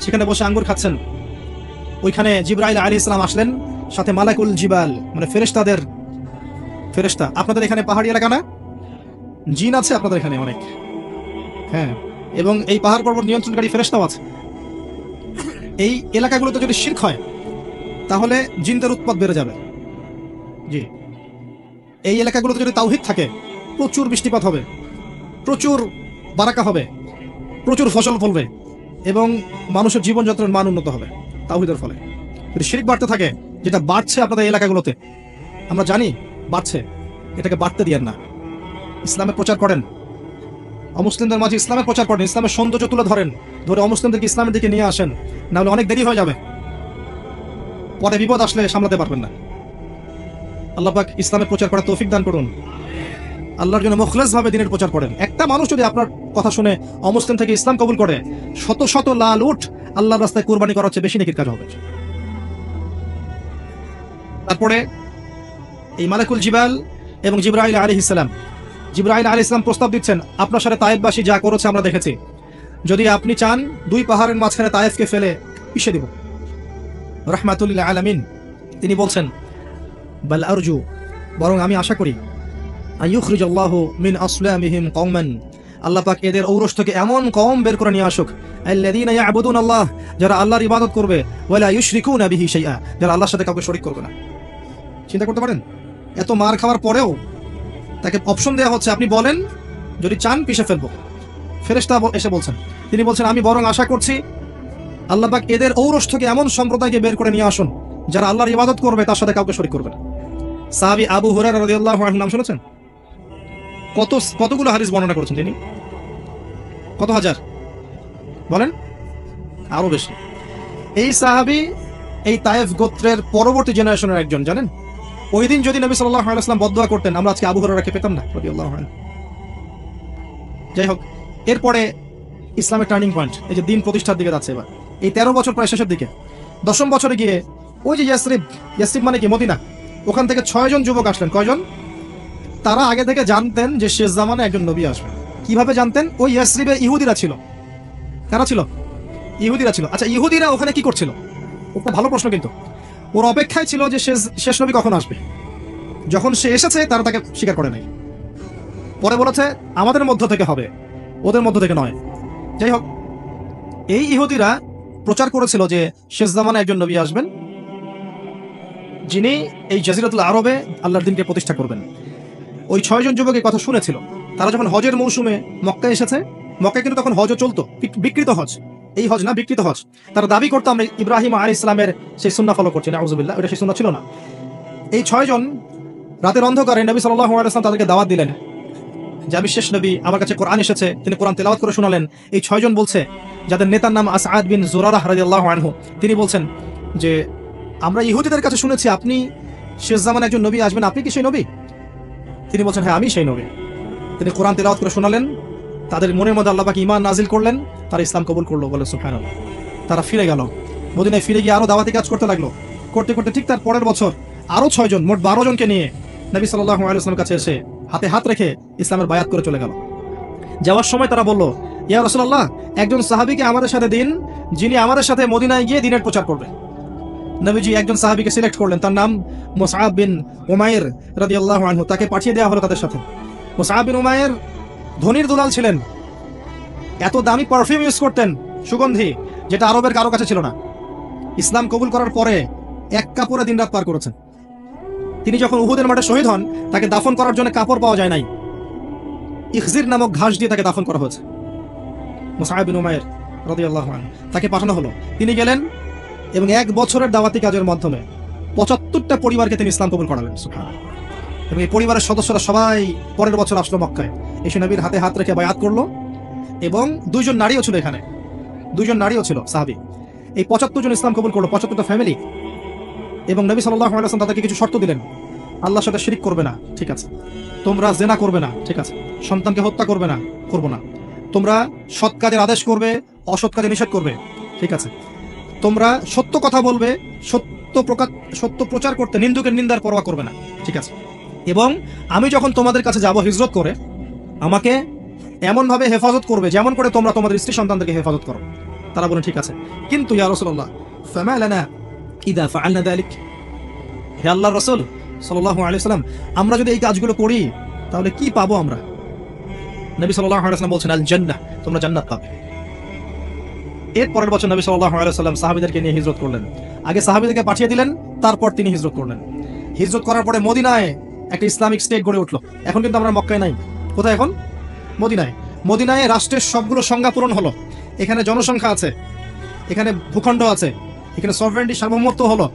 সেখানে বসে আঙ্গুর খাচ্ছেন। ওইখানে জিবরাইল আলাইহিস সালাম আসলেন, সাথে মালাকুল জিবাল, মানে ফেরেশতাদের ফেরেশতা। আপনাদের এখানে পাহাড়ি এলাকা না? জিন আছে আপনাদের এখানে অনেক, হ্যাঁ, এবং এই পাহাড় পর্বত নিয়ন্ত্রণকারী ফেরেশতাও আছে। এই এলাকাগুলোতে যদি শিরক হয় তাহলে জিনদের উৎপাত বেড়ে যাবে। জি, এই এলাকাগুলোতে যদি তাওহীদ থাকে প্রচুর বৃষ্টিপাত হবে, প্রচুর বারাকা হবে, প্রচুর ফসল ফলবে এবং মানুষের জীবনযাত্রার মান উন্নত হবে তাওহীদের ফলে। যদি শিরক বাড়তে থাকে, যেটা বাড়ছে আপনাদের এলাকাগুলোতে, আমরা জানি বাড়ছে, এটাকে বাড়তে দিয়েন না। ইসলামের প্রচার করেন, অমুসলিমদের মাঝে ইসলামের প্রচার করেন, ইসলামের সৌন্দর্য তুলে ধরেন, ধরে অমুসলিমদেরকে ইসলামের দিকে নিয়ে আসেন, নাহলে অনেক দেরি হয়ে যাবে, পরে বিপদ আসলে সামলাতে পারবেন না। আল্লাহ পাক ইসলামের প্রচার করার তৌফিক দান করুন। আল্লাহর জন্য মুখলেস ভাবে দিনের প্রচার করেন। একটা মানুষ যদি আপনার কথা শুনে অমুসলিম থেকে ইসলাম কবুল করে, শত শত লাল উট আল্লাহর রাস্তায় কুরবানি করার চেয়ে বেশি নেকির কাজ হবে। তারপরে এই মালাকুল জিবাল এবং জিবরাইল আলাইহিস সালাম, জিবরাইল আলাইহিস সালাম প্রস্তাব দিচ্ছেন, আপনার সাথে তায়েফবাসী যা করেছে আমরা দেখেছি, যদি আপনি চান 2 পাহাড়ের মাঝখানে তায়েফকে ফেলে পিষে দিব। রাহমাতুল লিল আলামিন তিনি বলছেন, বাল আরজু, বরং আমি আশা করি, আইয়ুখরিজাল্লাহু মিন আসলামিহিম কওমান, আল্লাহ পাক এদের ঔরস থেকে এমন কওম বের করে নিয়ে আসুক, আল্লাযীনা ইয়াবুদুন আল্লাহ, যারা আল্লাহর ইবাদত করবে, ওয়ালা ইউশরিকুনা বিহি শাইআ, যারা আল্লাহর সাথে কাউকে শরীক করবে না। চিন্তা করতে পারেন, এত মার খাওয়ার পরেও তাকে অপশন দেওয়া হচ্ছে, আপনি বলেন যদি চান পিষে ফেলবো। ফেরেশতা এসে বলছেন, তিনি বলছেন, আমি বরং আশা করছি আল্লাহ পাক এদের ঔরস থেকে এমন সম্প্রদায়কে বের করে নিয়ে আসুন যারা আল্লাহর ইবাদত করবে, তার সাথে কাউকে শরীক করবে না। সাহাবী আবু হুরায়রা রাদিয়াল্লাহু আনহু নাম শুনেছেন? কতগুলো হাদিস বর্ণনা করেছেন তিনি? কত হাজার বলেন? আরো বেশি। এই সাহাবী এই তায়েফ গোত্রের পরবর্তী জেনারেশনের একজন, জানেন? ওই দিন যদি নবী সাল্লাল্লাহু আলাইহি ওয়াসাল্লাম বদদুয়া করতেন, আমরা আজকে আবু হুরায়রাকে পেতাম না রাদিয়াল্লাহু আনহু। যাই হোক, এরপরে ইসলামের টার্নিং পয়েন্ট, এই যে দিন প্রতিষ্ঠার দিকে যাচ্ছে এবার, এই 13 বছর প্রায় শেষের দিকে, 10ম বছরে গিয়ে ওই যে ইয়াসরিব, ইয়াসরিব মানে কি? মদিনা। ওখান থেকে 6 জন যুবক আসলেন। কয়জন? তারা আগে থেকে জানতেন যে শেষ জামানে একজন নবী আসবে। কিভাবে জানতেন? ওই ইয়াসরিবে ইহুদিরা ছিল। কারা ছিল? ইহুদিরা ছিল। আচ্ছা, ইহুদিরা ওখানে কি করছিল? একটা ভালো প্রশ্ন, কিন্তু ওর অপেক্ষায় ছিল যে শেষ নবী কখন আসবে। যখন সে এসেছে তারা তাকে স্বীকার করে নাই। পরে বলেছে আমাদের মধ্য থেকে হবে, ওদের মধ্য থেকে নয়। যাই হোক, এই ইহুদিরা প্রচার করেছিল যে শেষ জামানে একজন নবী আসবেন, যিনি এই জাজিরাতুল আরবে আল্লাহর দ্বীনকে প্রতিষ্ঠা করবেন। ওই 6 জন যুবক এই কথা শুনেছিল। তারা যখন হজের মৌসুমে মক্কায় এসেছে, মক্কায় কিন্তু তখন হজও চলতো, বিকৃত হজ, এই হজ না, বিকৃত হজ। তারা দাবি করতো আমরা ইব্রাহিম আলাইহিস সালামের সেই সুন্নাহ ফলো করছি, নাউযুবিল্লাহ, ওটা সেই সুন্নাহ ছিল না। এই 6 জন রাতের অন্ধকারে নবী সাল্লাল্লাহু আলাইহি ওয়াসাল্লাম তাদেরকে দাওয়াত দিলেন যে আমি শেষ নবী, আমার কাছে কোরআন এসেছে। তিনি কোরআন তেলাওয়াত করে শোনালেন। এই 6 জন বলছে, যাদের নেতার নাম আসআদ বিন জুরারাহ রাদিয়াল্লাহু আনহু, তিনি বলছেন যে আমরা ইহুদিদের কাছে শুনেছি আপনি শেষ জামানে একজন নবী আসবেন, আপনি কি সেই নবী? তিনি বলছেন হ্যাঁ, আমি সেই নবী। তিনি কোরআন তেলাওয়াত করে শোনালেন। তাদের মনের মধ্যে আল্লাহ পাক ঈমান নাজিল করলেন, তারা ইসলাম কবুল করলো, বলে সুবহানাল্লাহ। তারা ফিরে গেল, মদিনায় ফিরে গিয়ে আরো দাওয়াতি কাজ করতে লাগলো। করতে করতে ঠিক তার পরের বছর আরো 6 জন, মোট 12 জনকে নিয়ে নবী সাল্লাল্লাহু আলাইহি ওয়াসাল্লামের কাছে এসে হাতে হাত রেখে ইসলামের বায়াত করে চলে গেল। যাওয়ার সময় তারা বলল, ইয়া রাসূলুল্লাহ, একজন সাহাবীকে আমাদের সাথে দিন, যিনি আমাদের সাথে মদিনায় গিয়ে দ্বীনের প্রচার করবে। নবীজি একজন সাহাবীকে সিলেক্ট করলেন, তার নাম মুসআব বিন উমাইর রাদিয়াল্লাহু আনহু। তাকে পাঠিয়ে দেওয়া হলো তাদের সাথে। মুসআব বিন উমাইর ধনির দুলাল ছিলেন, এত দামি পারফিউম ইউজ করতেন, সুগন্ধি, যেটা আরবের কারো কাছে ছিল না। ইসলাম কবুল করার পরে এক কাপড়ে দিনরাত পার করেছেন। তিনি যখন উহুদের মাঠে শহীদ হন, তাকে দাফন করার জন্য কাপড় পাওয়া যায় নাই, ইখজির নামক ঘাস দিয়ে তাকে দাফন করা হয়েছে। মুসআব বিন উমাইর রাদিয়াল্লাহু আনহু, তাকে পাঠানো হলো। তিনি গেলেন এবং 1 বছরের দাওয়াতি কাজের মাধ্যমে 75টা পরিবারকে তিনি ইসলাম কবুল করালেন, সুবহানাল্লাহ। এবং এই পরিবারের সদস্যরা সবাই পরের বছর আসলো মক্কায়, এসে নবীর হাতে হাত রেখে বায়াত করলো। এবং 2 জন নারীও ছিল এখানে, 2 জন নারীও ছিল সাহাবী। এই 75 জন ইসলাম কবুল করলো, 75টা ফ্যামিলি। এবং নবী সাল্লাল্লাহু আলাইহি ওয়াসাল্লাম তাদেরকে কিছু শর্ত দিলেন। আল্লাহর সাথে শিরক করবে না, ঠিক আছে। তোমরা জিনা করবে না, ঠিক আছে। সন্তানকে হত্যা করবে না, করব না। তোমরা সৎ কাজের আদেশ করবে, অসৎ কাজে নিষেধ করবে, ঠিক আছে। তোমরা সত্য কথা বলবে, সত্য প্রচার করতে নিন্দুকের নিন্দার পরোয়া করবে না, ঠিক আছে। এবং আমি যখন তোমাদের কাছে যাব হিজরত করে, আমাকে এমন ভাবে হেফাজত করবে যেমন করে তোমরা তোমাদের স্ত্রী সন্তানদেরকে হেফাজত করো। তারা বলে ঠিক আছে, কিন্তু ইয়া রাসূলুল্লাহ ফামা লানা ইদা ফাআলনা যালিক, হে আল্লাহর রাসূল সাল্লাল্লাহু আলাইহি ওয়াসাল্লাম, আমরা যদি এই কাজগুলো করি তাহলে কি পাবো আমরা? নবী সাল্লাল্লাহু আলাইহি ওয়াসাল্লাম বলছেন আল জান্নাহ, তোমরা জান্নাত পাবে। এর পরের বছর নবী সাল্লাল্লাহু আলাইহি ওয়াসাল্লাম সাহাবীদেরকে নিয়ে হিজরত করলেন। আগে সাহাবীদেরকে পাঠিয়ে দিলেন, তারপর তিনি হিজরত করলেন। হিজরত করার পরে মদিনায় একটা ইসলামিক স্টেট গড়ে উঠলো। এখন কিন্তু আমরা মক্কায় নাই, কোথায় এখন? মদিনায়। মদিনায় রাষ্ট্রের সবগুলো সংজ্ঞা পূরণ হলো। এখানে জনসংখ্যা আছে, এখানে ভূখণ্ড আছে, এখানে সভরেন্টি সার্বভৌমত্ব হলো,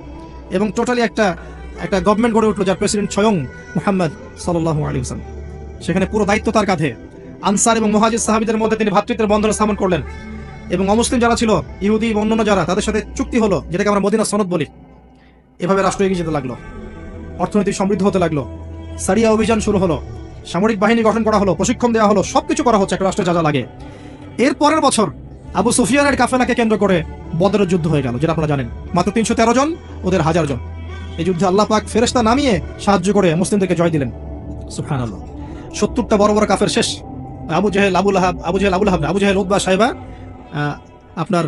এবং টোটালি একটা গভর্নমেন্ট গড়ে উঠলো, যার প্রেসিডেন্ট স্বয়ং মুহাম্মদ সাল্লাল্লাহু আলাইহি ওয়াসাল্লাম। সেখানে পুরো দায়িত্ব তার কাঁধে। আনসার এবং মুহাজির সাহাবীদের মধ্যে তিনি ভ্রাতৃত্বের বন্ধন স্থাপন করলেন। এবং অমুসলিম যারা ছিল, ইহুদি এবং অন্যান্য যারা, তাদের সাথে চুক্তি হলো, যেটাকে আমরা মদিনা সনদ বলি। এভাবে রাষ্ট্র এগিয়ে যেতে লাগলো, অর্থনীতি সমৃদ্ধ হতে লাগলো। সারিয়া অভিযান শুরু হলো, সামরিক বাহিনী গঠন করা হলো, প্রশিক্ষণ দেওয়া হলো, সবকিছু করা হচ্ছে একটা রাষ্ট্রে যা যা লাগে। এর পরের বছর আবু সুফিয়ানের কাফেলাকে কেন্দ্র করে বদরের যুদ্ধ হয়ে গেল, যেটা আপনারা জানেন। মাত্র 313 জন, ওদের 1000 জন। এই যুদ্ধে আল্লাহ পাক ফেরেশতা নামিয়ে সাহায্য করে মুসলিমদেরকে জয় দিলেন, সুবহানাল্লাহ। 70টা বড় বড় কাফের শেষ। আবু জেহেল, আবু জেহেল, উতবা, সাইবা, আপনার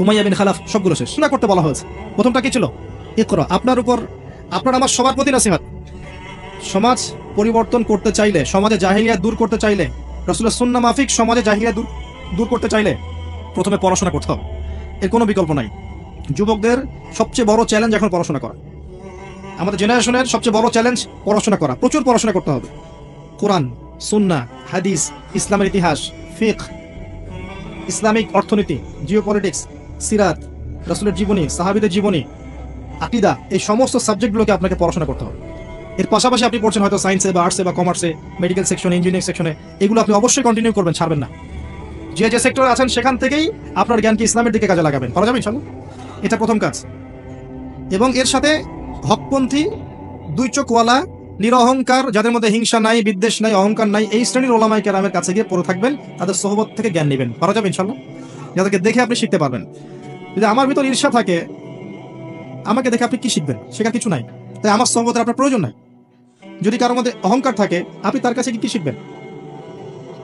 উমাইয়া বিন খালাফ, সবগুলো শেষ। শোনা করতে বলা হয়েছে। প্রথমটা কি ছিল? ইকরা। আপনার উপর, আপনার আমার সবার প্রতি নসিহত। সমাজ পরিবর্তন করতে চাইলে, সমাজে জাহিলিয়াত দূর করতে চাইলে, রাসূলের সুন্নাহ মাফিক সমাজে জাহিলিয়াত দূর করতে চাইলে প্রথমে পড়াশোনা করতে হবে, এর কোনো বিকল্প নাই। যুবকদের সবচেয়ে বড় চ্যালেঞ্জ এখন পড়াশোনা করা। আমাদের জেনারেশনের সবচেয়ে বড় চ্যালেঞ্জ পড়াশোনা করা। প্রচুর পড়াশোনা করতে হবে। কোরআন, সুন্নাহ, হাদিস, ইসলামের ইতিহাস, ফিকহ, ইসলামিক অর্থনীতি, জিওপলিটিক্স, সিরাত, রাসূলের জীবনী, সাহাবীদের জীবনী, আকীদা, এই সমস্ত সাবজেক্টগুলোকে আপনাকে পড়াশোনা করতে হবে। এর পাশাপাশি আপনি পড়ছেন হয়তো সায়েন্সে বা আর্টসে বা কমার্সে, মেডিকেল সেকশনে, ইঞ্জিনিয়ারিং সেকশনে, এগুলো আপনি অবশ্যই কন্টিনিউ করবেন, ছাড়বেন না। যে যে সেক্টরে আছেন সেখান থেকেই আপনার জ্ঞানকে ইসলামের দিকে কাজে লাগাবেন, পারা যাবে ইনশাআল্লাহ। এটা প্রথম কাজ। এবং এর সাথে হকপন্থী, দুই চোখওয়ালা, নিরহংকার, যাদের মধ্যে হিংসা নাই, বিদ্বেষ নাই, অহংকার নাই, এই শ্রেণীর ওলামায়ে কেরামের কাছে গিয়ে পড়ে থাকবেন, তাদের সোহবত থেকে জ্ঞান নেবেন, পারা যাবে ইনশাআল্লাহ। যাদেরকে দেখে আপনি শিখতে পারবেন। যদি আমার ভিতর ঈর্ষা থাকে, আমাকে দেখে আপনি কি শিখবেন? শেখার কিছু নাই, তাই আমার সোহবতের আপনার প্রয়োজন নাই। যদি কারোর মধ্যে অহংকার থাকে, আপনি তার কাছে কি শিখবেন?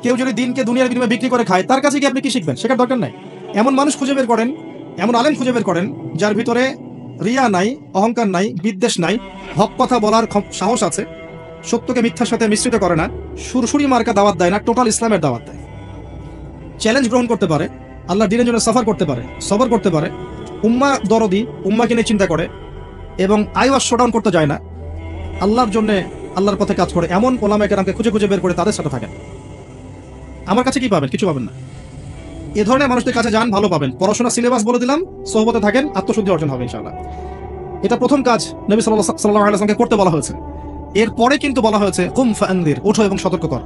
কেউ যদি দিনকে দুনিয়ার বিনিময়ে বিক্রি করে খায়, তার কাছে কি আপনি কি শিখবেন? শেখার দরকার নাই। এমন মানুষ খুঁজে বের করেন, এমন আলেম খুঁজে বের করেন যার ভিতরে রিয়া নাই, অহংকার নাই, বিদ্বেষ নাই, হক কথা বলার সাহস আছে, সত্যকে মিথ্যার সাথে মিশ্রিত করে না, সুরসুরি মার্কা দাওয়াত দেয় না, টোটাল ইসলামের দাওয়াত দেয়। চ্যালেঞ্জ গ্রহণ করতে পারে, আল্লাহ দিনের জন্য সফর করতে পারে, সবর করতে পারে, উম্মা দরদি, উম্মাকে নিয়ে চিন্তা করে এবং আইওয়াজ শোডাউন করতে যায় না, আল্লাহর জন্য আল্লাহর পথে কাজ করে, এমন ওলামায়ে কেরামকে খুঁজে খুঁজে বের করে তাদের সাথে থাকেন। আমার কাছে কি পাবেন? কিছু পাবেন না। এ ধরনের মানুষদের কাছে যান, ভালো পাবেন। পড়াশোনা সিলেবাস বলে দিলাম, সোহবতে থাকেন, আত্মশুদ্ধি অর্জন হবে ইনশাআল্লাহ। এটা প্রথম কাজ নবী সাল্লাল্লাহু আলাইহি ওয়াসাল্লামকে করতে বলা হয়েছে। এরপরে কিন্তু বলা হয়েছে কুম ফাআনদির, ওঠো এবং সতর্ক কর।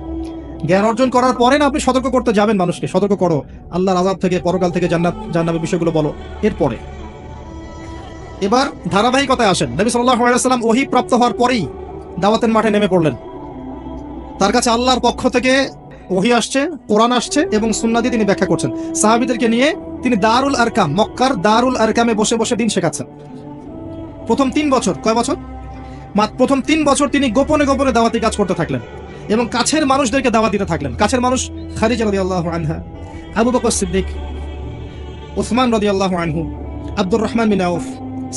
জ্ঞান অর্জন করার পরে না আপনি সতর্ক করতে যাবেন মানুষকে, সতর্ক করো আল্লাহর আযাব থেকে, পরকাল থেকে, জান্নাত জাহান্নামের বিষয়গুলো বলো। এরপরে এবার ধারাবাহিকতায় আসেন। নবী সাল্লাল্লাহু আলাইহি ওয়াসাল্লাম ওহী প্রাপ্ত হওয়ার পরেই দাওয়াতের মাঠে নেমে পড়লেন। তার কাছে আল্লাহর পক্ষ থেকে ওহী আসছে, কোরআন আসছে এবং সুন্নাহ দিয়ে তিনি ব্যাখ্যা করছেন। সাহাবীদেরকে নিয়ে তিনি দারুল আরকাম, মক্কার দারুল আরকামে বসে বসে দিন শেখাচ্ছেন। প্রথম 3 বছর, কয় বছর? প্রথম 3 বছর তিনি গোপনে গোপনে দাওয়াতি কাজ করতে থাকলেন এবং কাছের মানুষদেরকে দাওয়াত দিতে থাকলেন। কাছের মানুষ খাদিজা রাদিয়াল্লাহু আনহা, আবু বকর সিদ্দিক, উসমান রাদিয়াল্লাহু আনহু, আব্দুর রহমান বিন আউফ,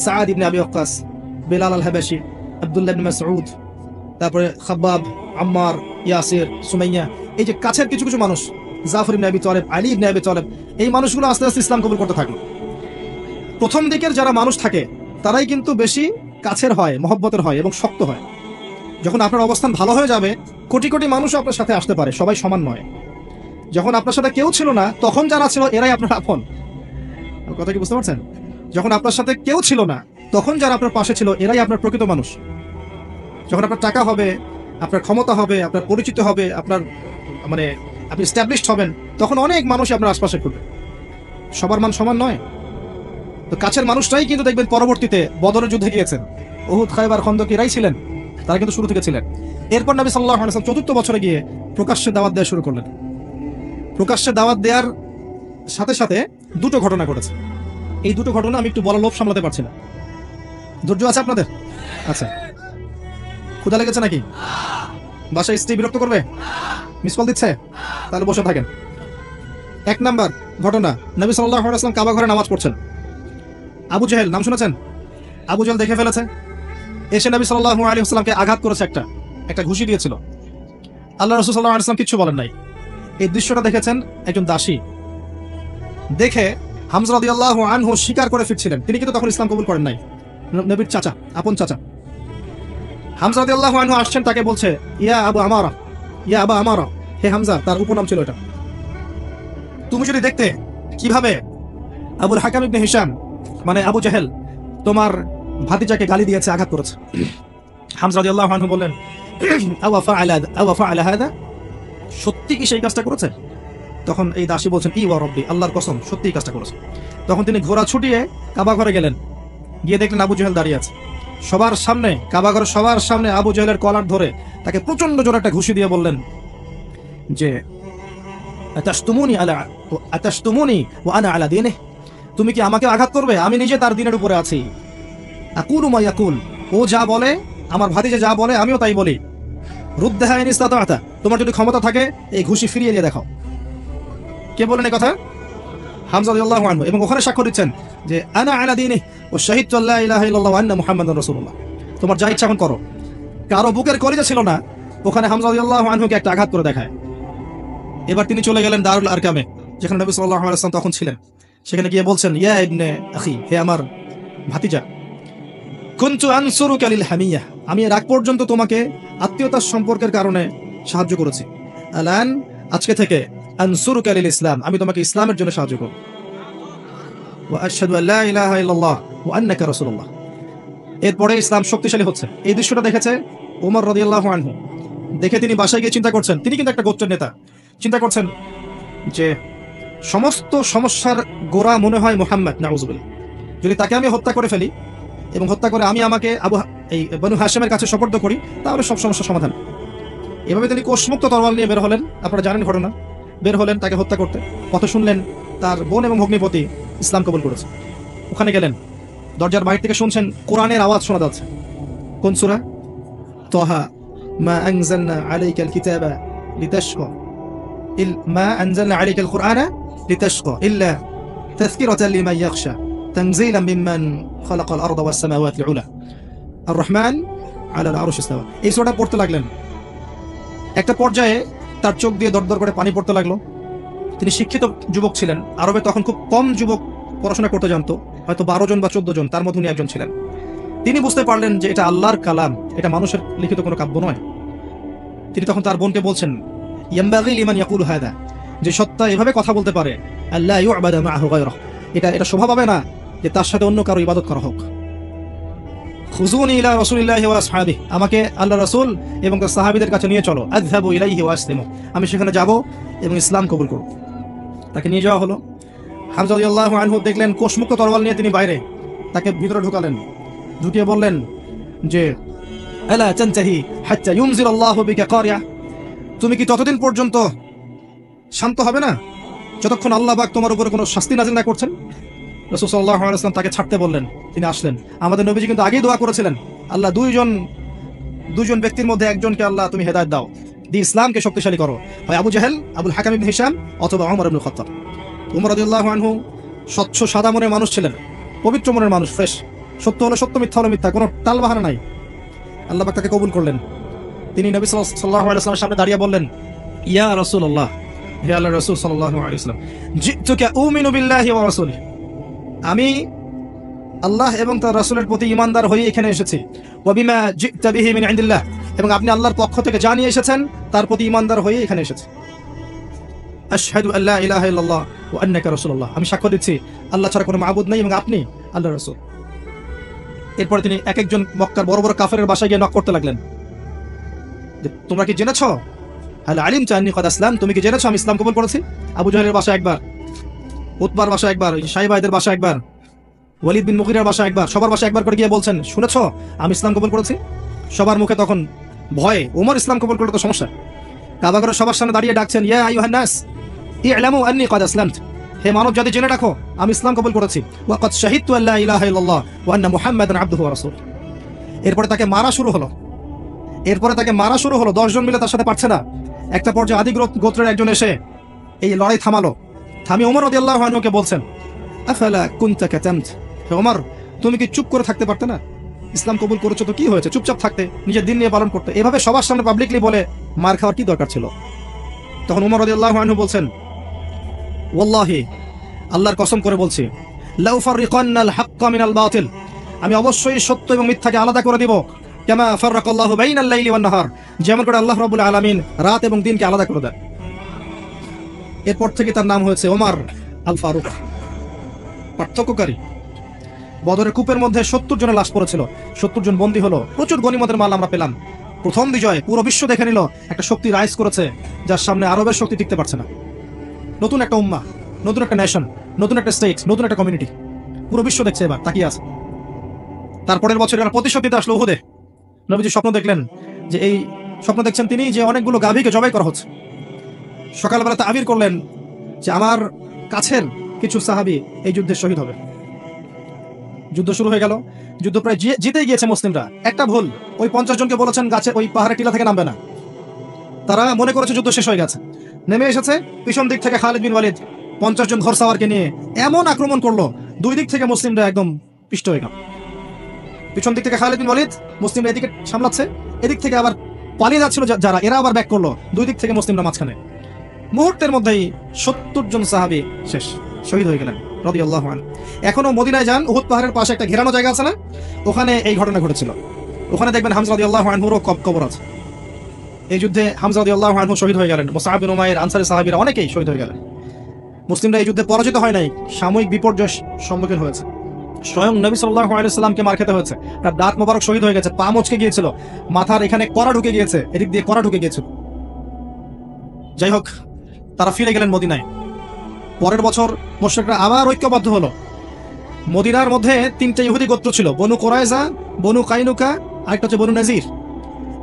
সাআদ ইবনে আবি ওয়াক্কাস, বিলাল আল হাবাশি, আব্দুল্লাহ ইবনে মাসউদ, তারপরে খাব্বাব, আম্মার, ইয়াসির, সুমাইয়া। এই যে কাছের কিছু কিছু মানুষ, জাফর ইবনে আবি তালেব, আলী ইবনে আবি তালেব, এই মানুষগুলো আস্তে আস্তে ইসলাম কবুল করতে থাকলো। প্রথম দিকের যারা মানুষ থাকে তারাই কিন্তু বেশি কাছের হয়, মহব্বতের হয় এবং শক্ত হয়। যখন আপনার অবস্থান ভালো হয়ে যাবে, কোটি কোটি মানুষ আপনার সাথে আসতে পারে, সবাই সমান নয়। যখন আপনার সাথে কেউ ছিল না, তখন যারা ছিল এরাই আপনার আপন। কথা কি বুঝতে পারছেন? যখন আপনার সাথে কেউ ছিল না, তখন যারা আপনার পাশে ছিল এরাই আপনার প্রকৃত মানুষ। যখন আপনার টাকা হবে, আপনার ক্ষমতা হবে, আপনার পরিচিত হবে, আপনার মানে আপনি এস্টাবলিশড হবেন, তখন অনেক মানুষ আপনার আশপাশে ঘুরবে। সবার মান সমান নয়। তো কাছের মানুষটাই কিন্তু দেখবেন পরবর্তীতে বদরের যুদ্ধে গিয়েছেন, উহুদ, খায়বার, খন্দক এরাই ছিলেন, তারা কিন্তু শুরু থেকে ছিলেন। এরপর নবী সাল্লাল্লাহু আলাইহি ওয়াসাল্লাম ৪র্থ বছরে গিয়ে প্রকাশ্যে দাওয়াত দেওয়া শুরু করলেন। প্রকাশ্যে দাওয়াত দেওয়ার সাথে সাথে দুটো ঘটনা ঘটেছে। এই দুটো ঘটনা আমি একটু বলা লোভ সামলাতে পারছি না। ধৈর্য আছে আপনাদের? আচ্ছা, ক্ষুধা লেগেছে নাকি? বাসায় স্ত্রী বিরক্ত করবে, মিস কল দিচ্ছে? তাহলে বসে থাকেন। 1 নাম্বার ঘটনা, নবী সাল্লাল্লাহু আলাইহি ওয়াসাল্লাম কাবা ঘরে নামাজ পড়ছেন। আবু জেহেল, নাম শুনেছেন? আবু জেহেল দেখে ফেলেছে, এসে নবী সাল্লাল্লাহু আলাইহি ওয়াসাল্লামকে আঘাত করেছে, একটা ঘুষি দিয়েছিল। আল্লাহ রাসূল সাল্লাল্লাহু আলাইহি ওয়াসাল্লাম কিচ্ছু বলেন নাই। এই দৃশ্যটা দেখেছেন একজন দাসী, দেখে হামজা রাদিয়াল্লাহু আনহু স্বীকার করে ফিরছিলেন। তিনি কিন্তু তখন ইসলাম কবুল করেন নাই, নবীর চাচা, আপন চাচা। হামজা রাদিয়াল্লাহু আনহু আসছেন, তাকে বলছে ইয়া আবু আমারা, ইয়া আবা আমারা, হে হামজা, তার উপনাম ছিল এটা। তুমি যদি দেখতে কিভাবে আবুল হাকাম ইবনে হিশাম মানে আবু জেহেল তোমার ভাতিজাকে গালি দিয়েছে, আঘাত করেছে। হামজা রাদিয়াল্লাহু আনহু বললেন আওয়া ফাআলা হাদা, সত্যি কি সেই কাজটা করেছে? তখন এই দাসী বলছেন ই ওয়া রব্বি, আল্লাহর কসম, সত্যি এই কাজটা করেছে। তখন তিনি ঘোড়া ছুটিয়ে কাবা ঘরে গেলেন, গিয়ে দেখলেন আবু জেহেল দাঁড়িয়ে আছে সবার সামনে, কাবা ঘরের সবার সামনে আবু জেহেলের কলার ধরে তাকে প্রচন্ড জোরে একটা ঘুষি দিয়ে বললেন যে আতাশতুমুনি ওয়া আনা আলা দীনিহি, তুমি কি আমাকে আঘাত করবে? আমি নিজে তার দিনের উপরে আছি। আকুলু মা ইয়াকুল, ও যা বলে, আমার ভাতিজা যা বলে আমিও তাই বলি। রুদ্দাহা ইন ইসতাতা'তা, তোমার যদি ক্ষমতা থাকে এই ঘুষি ফিরিয়ে দিয়ে দেখাও। কে বলেন এই কথা? হামজা রাদিয়াল্লাহু আনহু। এবং ওখানে সাক্ষ্য দিচ্ছেন যে আনা আলা দীনিহি ওয়া শাহিদতু আল্লা ইলাহা ইল্লাল্লাহ ওয়া আন্না মুহাম্মাদার রাসূলুল্লাহ। তোমার যা ইচ্ছা এখন করো। কারো বুকের কলিজা ছিল না, ওখানে হামজা রাদিয়াল্লাহু আনহুকে একটা আঘাত করে দেখায়। এবার তিনি চলে গেলেন দারুল আরকামে, যেখানে নবী সাল্লাল্লাহু আলাইহি ওয়াসাল্লাম তখন ছিলেন। সেখানে গিয়ে বলছেন ইয়া ইবনে আখি, হে আমার ভাতিজা, কুনতু আনসুরুকা লিল হামিয়া, আমি এর আগ পর্যন্ত তোমাকে আত্মীয়তার সম্পর্কের কারণে সাহায্য করেছি। আলান, আজকে থেকে আনসুরুকা লিল ইসলাম, আমি তোমাকে ইসলামের জন্য সাহায্য করব। ওয়া আশহাদু আল্লা ইলাহা ইল্লাল্লাহ ওয়া আন্নাকা রাসূলুল্লাহ। এরপরে ইসলাম শক্তিশালী হচ্ছে। এই দৃশ্যটা দেখেছে ওমর রাদিয়াল্লাহু আনহু। দেখে তিনি বাসায় গিয়ে চিন্তা করছেন, তিনি কিন্তু একটা গোত্রের নেতা, চিন্তা করছেন যে সমস্ত সমস্যার গোড়া মনে হয় মুহাম্মদ, নাউযুবিল্লাহ। যদি তাকে আমি হত্যা করে ফেলি এবং হত্যা করে আমি আমাকে এই বনু হাশিমের কাছে সুপর্দ করি, তাহলে সব সমস্যার সমাধান। এভাবে তিনি কোষমুক্ত তরোয়াল নিয়ে বের হলেন। আপনারা জানেন ঘটনা। বের হলেন তাকে হত্যা করতে। কথা শুনলেন তার বোন এবং ভগ্নিপতি ইসলাম কবুল করেছে। ওখানে গেলেন, দরজার বাইরে থেকে শুনছেন কোরআনের আওয়াজ শোনা যাচ্ছে। কোন সূরা? তাহা, মা আনজালনা আলাইকাল কিতাবা লিতাশকা, মা আনজালনা আলাইকাল কুরআনা লিতাশকা ইল্লা তাযকিরাতান লিমান ইয়াখশা তানযীলান মিম্মান খালাকাল আরদা ওয়াস সামাওয়াতিল উলা আর রহমান আলাল আরশি ইস্তাওয়া। এই সূরাটা পড়তে লাগলেন। একটা পর্যায়ে তার চোখ দিয়ে দরদর করে পানি পড়তে লাগলো। তিনি শিক্ষিত যুবক ছিলেন। আরবে তখন খুব কম যুবক পড়াশোনা করতে জানতো, হয়তো 12 জন বা 14 জন, তার মধ্যে উনি একজন ছিলেন। তিনি বুঝতে পারলেন যে এটা আল্লাহর কালাম, এটা মানুষের লিখিত কোনো কাব্য নয়। তিনি তখন তার বোনকে বলছেন, ইয়ামবাগি লিমান ইয়াকুলু হাদা, যে সত্তা এভাবে কথা বলতে পারে, আল্লা ইউবাদা মাআহু গায়রাহু, এটা শোভা পাবে না যে তার সাথে অন্য কারো ইবাদত করা হোক। খুযুনি ইলা রাসূলিল্লাহি ওয়া আসহাবিহি, আমাকে আল্লাহ রাসূল এবং তার সাহাবীদের কাছে নিয়ে চলো। আযহাবু ইলাইহি ওয়া আসলিমু, আমি সেখানে যাব এবং ইসলাম কবুল করব। তাকে নিয়ে যাওয়া হলো। হামজা রাদিয়াল্লাহু আনহু দেখলেন কোষমুক্ত তরবাল নিয়ে তিনি বাইরে, তাকে ভিতরে ঢুকালেন। ঢুকিয়ে বললেন যে আলা তানতাহি হাত্তা ইউনজিল আল্লাহু বিকা কারিয়া, তুমি কি ততদিন পর্যন্ত শান্ত হবে না যতক্ষণ আল্লাহ পাক তোমার উপরে কোনো শাস্তি নাযিল না করছেন? রাসূল সাল্লাল্লাহু আলাইহি ওয়াসাল্লাম তাকে ছাড়তে বললেন। তিনি আসলেন। আমাদের নবীজি কিন্তু আগেই দোয়া করেছিলেন, আল্লাহ দুইজন ব্যক্তির মধ্যে একজনকে আল্লাহ তুমি হেদায়েত দাও, দি ইসলামকে শক্তিশালী করো, হয় আবু জাহেল আবুল হাকাম ইবনে হিশাম অথবা ওমর ইবনে খাত্তাব। ওমর রাদিয়াল্লাহু আনহু স্বচ্ছ সাদা মনের মানুষ ছিলেন, পবিত্র মনের মানুষ, ফ্রেশ। সত্য হলো সত্য, মিথ্যা হলো মিথ্যা, কোনো টালবাহানা নাই। আল্লাহ পাক তাকে কবুল করলেন। তিনি নবী সাল্লাল্লাহু আলাইহি ওয়াসাল্লামের সামনে দাঁড়িয়ে বললেন, ইয়া রাসূলুল্লাহ, হে আল্লাহর রাসূল সাল্লাল্লাহু আলাইহি ওয়াসাল্লাম, জিতুকা উমিনু বিল্লাহি ওয়া রাসূলিহি, আমি আল্লাহ এবং তার রাসূলের প্রতি ঈমানদার হয়ে এখানে এসেছি। ওয়া বিমা জিতা বিহি মিন ইনদিল্লাহ, এবং আপনি আল্লাহর পক্ষ থেকে জানিয়ে এসেছেন তার প্রতি ঈমানদার হয়ে এখানে এসেছি। আশহাদু আল্লা ইলাহা ইল্লাল্লাহ ওয়া আন্নাকা রাসূলুল্লাহ, আমি সাক্ষ্য দিচ্ছি আল্লাহ ছাড়া কোনো মাবুদ নেই এবং আপনি আল্লাহর রাসূল। এরপর তিনি এক একজন মক্কার বড় বড় কাফেরের বাসায় গিয়ে নক করতে লাগলেন, তোমরা কি জেনেছো, হাল আলিমতা আন্নী ক্বাদ আসলাম, তুমি কি জেনেছো আমি ইসলাম কবুল করেছি? আবু জাহেলের বাসায় একবার, উতবার বাসায় একবার, সাইবাদের বাসায় একবার, ওয়ালিদ বিন মুগীরার বাসায় একবার, সবার বাসায় একবার করে গিয়ে বলছেন, শুনেছো আমি ইসলাম কবুল করেছি? সবার মুখে তখন ভয়ে, ওমর ইসলাম কবুল করলে তো সমস্যা। কাবা ঘরে সবার সামনে দাঁড়িয়ে ডাকছেন, ইয়া আইয়ুহান নাস ই'লামু আন্নী ক্বাদ আসলামতু, হে মানব জাতি জেনে রাখো আমি ইসলাম কবুল করেছি। ওয়া ক্বাদ শাহিদতু আল্লা ইলাহা ইল্লাল্লাহ ওয়া আন্না মুহাম্মাদান আবদুহু ওয়া রাসূলুহু। এরপরে তাকে মারা শুরু হলো। 10 জন মিলে তার সাথে পারছে না। একটা পর্যায়ে আদি গোত্রের একজন এসে এই লড়াই থামিয়ে ওমর রাদিয়াল্লাহু আনহুকে বলছেন, আফালা কুনতা কাতামত, হে ওমর তুমি কি চুপ করে থাকতে পারতে না? ইসলাম কবুল করেছো তো কি হয়েছে, চুপচাপ থাকতে, নিজের দিন নিয়ে পালন করতে। এভাবে সবার সামনে পাবলিকলি বলে মার খাওয়ার কি দরকার ছিল? তখন ওমর রাদিয়াল্লাহু আনহু বলছেন, ওয়াল্লাহি, আল্লাহর কসম করে বলছি, লাউ ফাররিকান্নাল হাক্কা মিনাল বাতিল, আমি অবশ্যই সত্য এবং মিথ্যাকে আলাদা করে দিব। কামা ফাররাকাল্লাহু বাইনাল লাইলি ওয়ান নাহার, যেমন করে আল্লাহ রাব্বুল আলামিন রাত এবং দিনকে আলাদা করে দেন। এরপর থেকে তার নাম হয়েছে ওমর আল ফারুক, পার্থক্যকারী। বদরের কূপের মধ্যে 70 জনের লাশ পড়েছিল, 70 জন বন্দী হলো, প্রচুর গনিমতের মাল আমরা পেলাম। প্রথম বিজয়, পুরো বিশ্ব দেখে নিল একটা শক্তি রাইজ করেছে যার সামনে আরবের শক্তি টিকতে পারছে না। নতুন একটা উম্মাহ, নতুন একটা নেশন, নতুন একটা স্টেট, নতুন একটা কমিউনিটি, পুরো বিশ্ব দেখছে এবার তাকিয়ে আছে। তারপরের বছর এরা প্রতিশোধ নিতে আসলো উহুদে। নবীজি স্বপ্ন দেখলেন, যে এই স্বপ্ন দেখছেন তিনি যে অনেকগুলো গাভীকে জবাই করা হচ্ছে। সকালবেলা তাবির করলেন যে আমার কাছের কিছু সাহাবী এই যুদ্ধে শহীদ হবে। যুদ্ধ শুরু হয়ে গেল, যুদ্ধ প্রায় জিতেই গিয়েছে মুসলিমরা। একটা ভুল, ওই 50 জনকে বলেছেন গাছে ওই পাহাড়ের টিলা থেকে নামবে না। তারা মনে করেছে যুদ্ধ শেষ হয়ে গেছে, নেমে এসেছে। পিছন দিক থেকে খালিদ বিন ওয়ালিদ 50 জন ঘোড়সাওয়ারকে নিয়ে এমন আক্রমণ করলো, দুই দিক থেকে মুসলিমরা একদম পিষ্ট হয়ে গেল। পিছন দিক থেকে খালিদ বিন ওয়ালিদ, মুসলিমরা এদিকে সামলাচ্ছে, এদিক থেকে আবার পালিয়ে যাচ্ছিল যারা, এরা আবার ব্যাক করলো, দুই দিক থেকে মুসলিমরা মাঝখানে। মুহূর্তের মধ্যেই 70 জন সাহাবী শেষ, শহীদ হয়ে গেলেন রাদিয়াল্লাহু আনহু। এখনো মদিনায় যান, উহুদ পাহাড়ের পাশে একটা ঘেরানো জায়গা আছে না, ওখানে এই ঘটনা ঘটেছিল। ওখানে দেখবেন হামজা রাদিয়াল্লাহু আনহুরও কবর আছে। এই যুদ্ধে হামজা রাদিয়াল্লাহু আনহু শহীদ হয়ে গেলেন, মুসআব বিন উমাইর, আনসারী সাহাবীরা অনেকেই শহীদ হয়ে গেলেন। মুসলিমরা এই যুদ্ধে পরাজিত হয় নাই, সাময়িক বিপর্যয়ের সম্মুখীন হয়েছে। স্বয়ং নবী সাল্লাল্লাহু আলাইহি ওয়াসাল্লামকে মার খেতে হয়েছে, তার দাঁত মোবারক শহীদ হয়ে গেছে, পা মচকে গিয়েছিল, মাথার এখানে কড়া ঢুকে গিয়েছে, এদিক দিয়ে কড়া ঢুকে গিয়েছিল। যাই হোক, তারা ফিরে গেলেন মদিনায়। পরের বছর মুশরিকরা আবার ঐক্যবদ্ধ হলো। মদিনার মধ্যে 3টা ইহুদি গোত্র ছিল, বনু কুরাইজা, বনু কাইনুকা, আর একটা হচ্ছে বনু নাজির।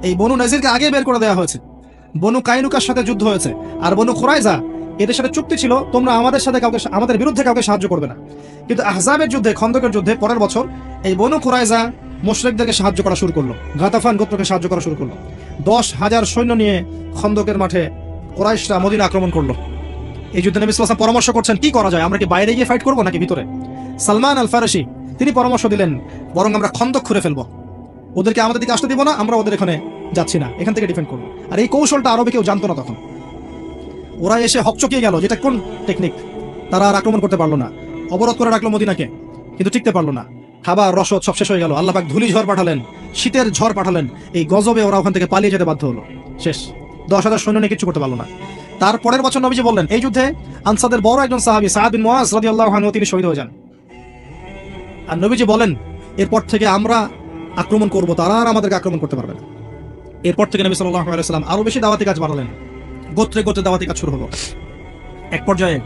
এই বনু নাজিরকে আগে বের করে দেওয়া হয়েছে। বনু কাইনুকার সাথে যুদ্ধ হয়েছে, আর বনু কুরাইজা এদের সাথে চুক্তি ছিল, তোমরা আমাদের বিরুদ্ধে কাউকে সাহায্য করবে না। কিন্তু আহজাবের যুদ্ধে, খন্দকের যুদ্ধে পরের বছর এই বনু কুরাইজা মুশরিকদেরকে সাহায্য করা শুরু করলো, গাতাফান গোত্রকে সাহায্য করা শুরু করলো। 10,000 সৈন্য নিয়ে খন্দকের মাঠে কুরাইশরা মদিনা আক্রমণ করলো। এই যুদ্ধে নবী সাল্লাল্লাহু আলাইহি ওয়াসাল্লাম পরামর্শ করছেন কি করা যায়, আমরা কি বাইরে গিয়ে ফাইট করবো নাকি ভিতরে? সালমান আল ফারসি তিনি পরামর্শ দিলেন বরং আমরা খন্দক খুঁড়ে ফেলবো, ওদেরকে আমাদের দিকে আসতে দিব না, আমরা ওদের এখানে যাচ্ছি না, এখান থেকে ডিফেন্ড করবো। আর এই কৌশলটা আরবে কেউ জানতো না তখন। ওরা এসে হকচকিয়ে গেল, যেটা কোন টেকনিক, তারা আর আক্রমণ করতে পারলো না, অবরোধ করে রাখলো মদিনাকে, কিন্তু টিকতে পারলো না। খাবার রসদ সব শেষ হয়ে গেল, আল্লাহ পাক ধূলি ঝড় পাঠালেন, শীতের ঝড় পাঠালেন, এই গজবে ওরা ওখান থেকে পালিয়ে যেতে বাধ্য হলো, শেষ। 10,000 সৈন্য নিয়ে কিছু করতে পারলো না। তারপরের বছর নবীজি বললেন এই যুদ্ধে আনসারদের বড় একজন সাহাবী সাদ বিন মুআজ রাদিয়াল্লাহু আনহু তিনি শহীদ হয়ে যান। আর নবীজি বলেন এরপর থেকে আমরা আক্রমণ করবো, তারা আর আমাদেরকে আক্রমণ করতে পারবে না। এরপর থেকে নবী সাল্লাল্লাহু আলাইহি ওয়াসাল্লাম আরো বেশি দাওয়াতি কাজ বাড়ালেন, গোত্রে গোত্রে দাওয়াতি কাজ শুরু হলো। এক পর্যায়ে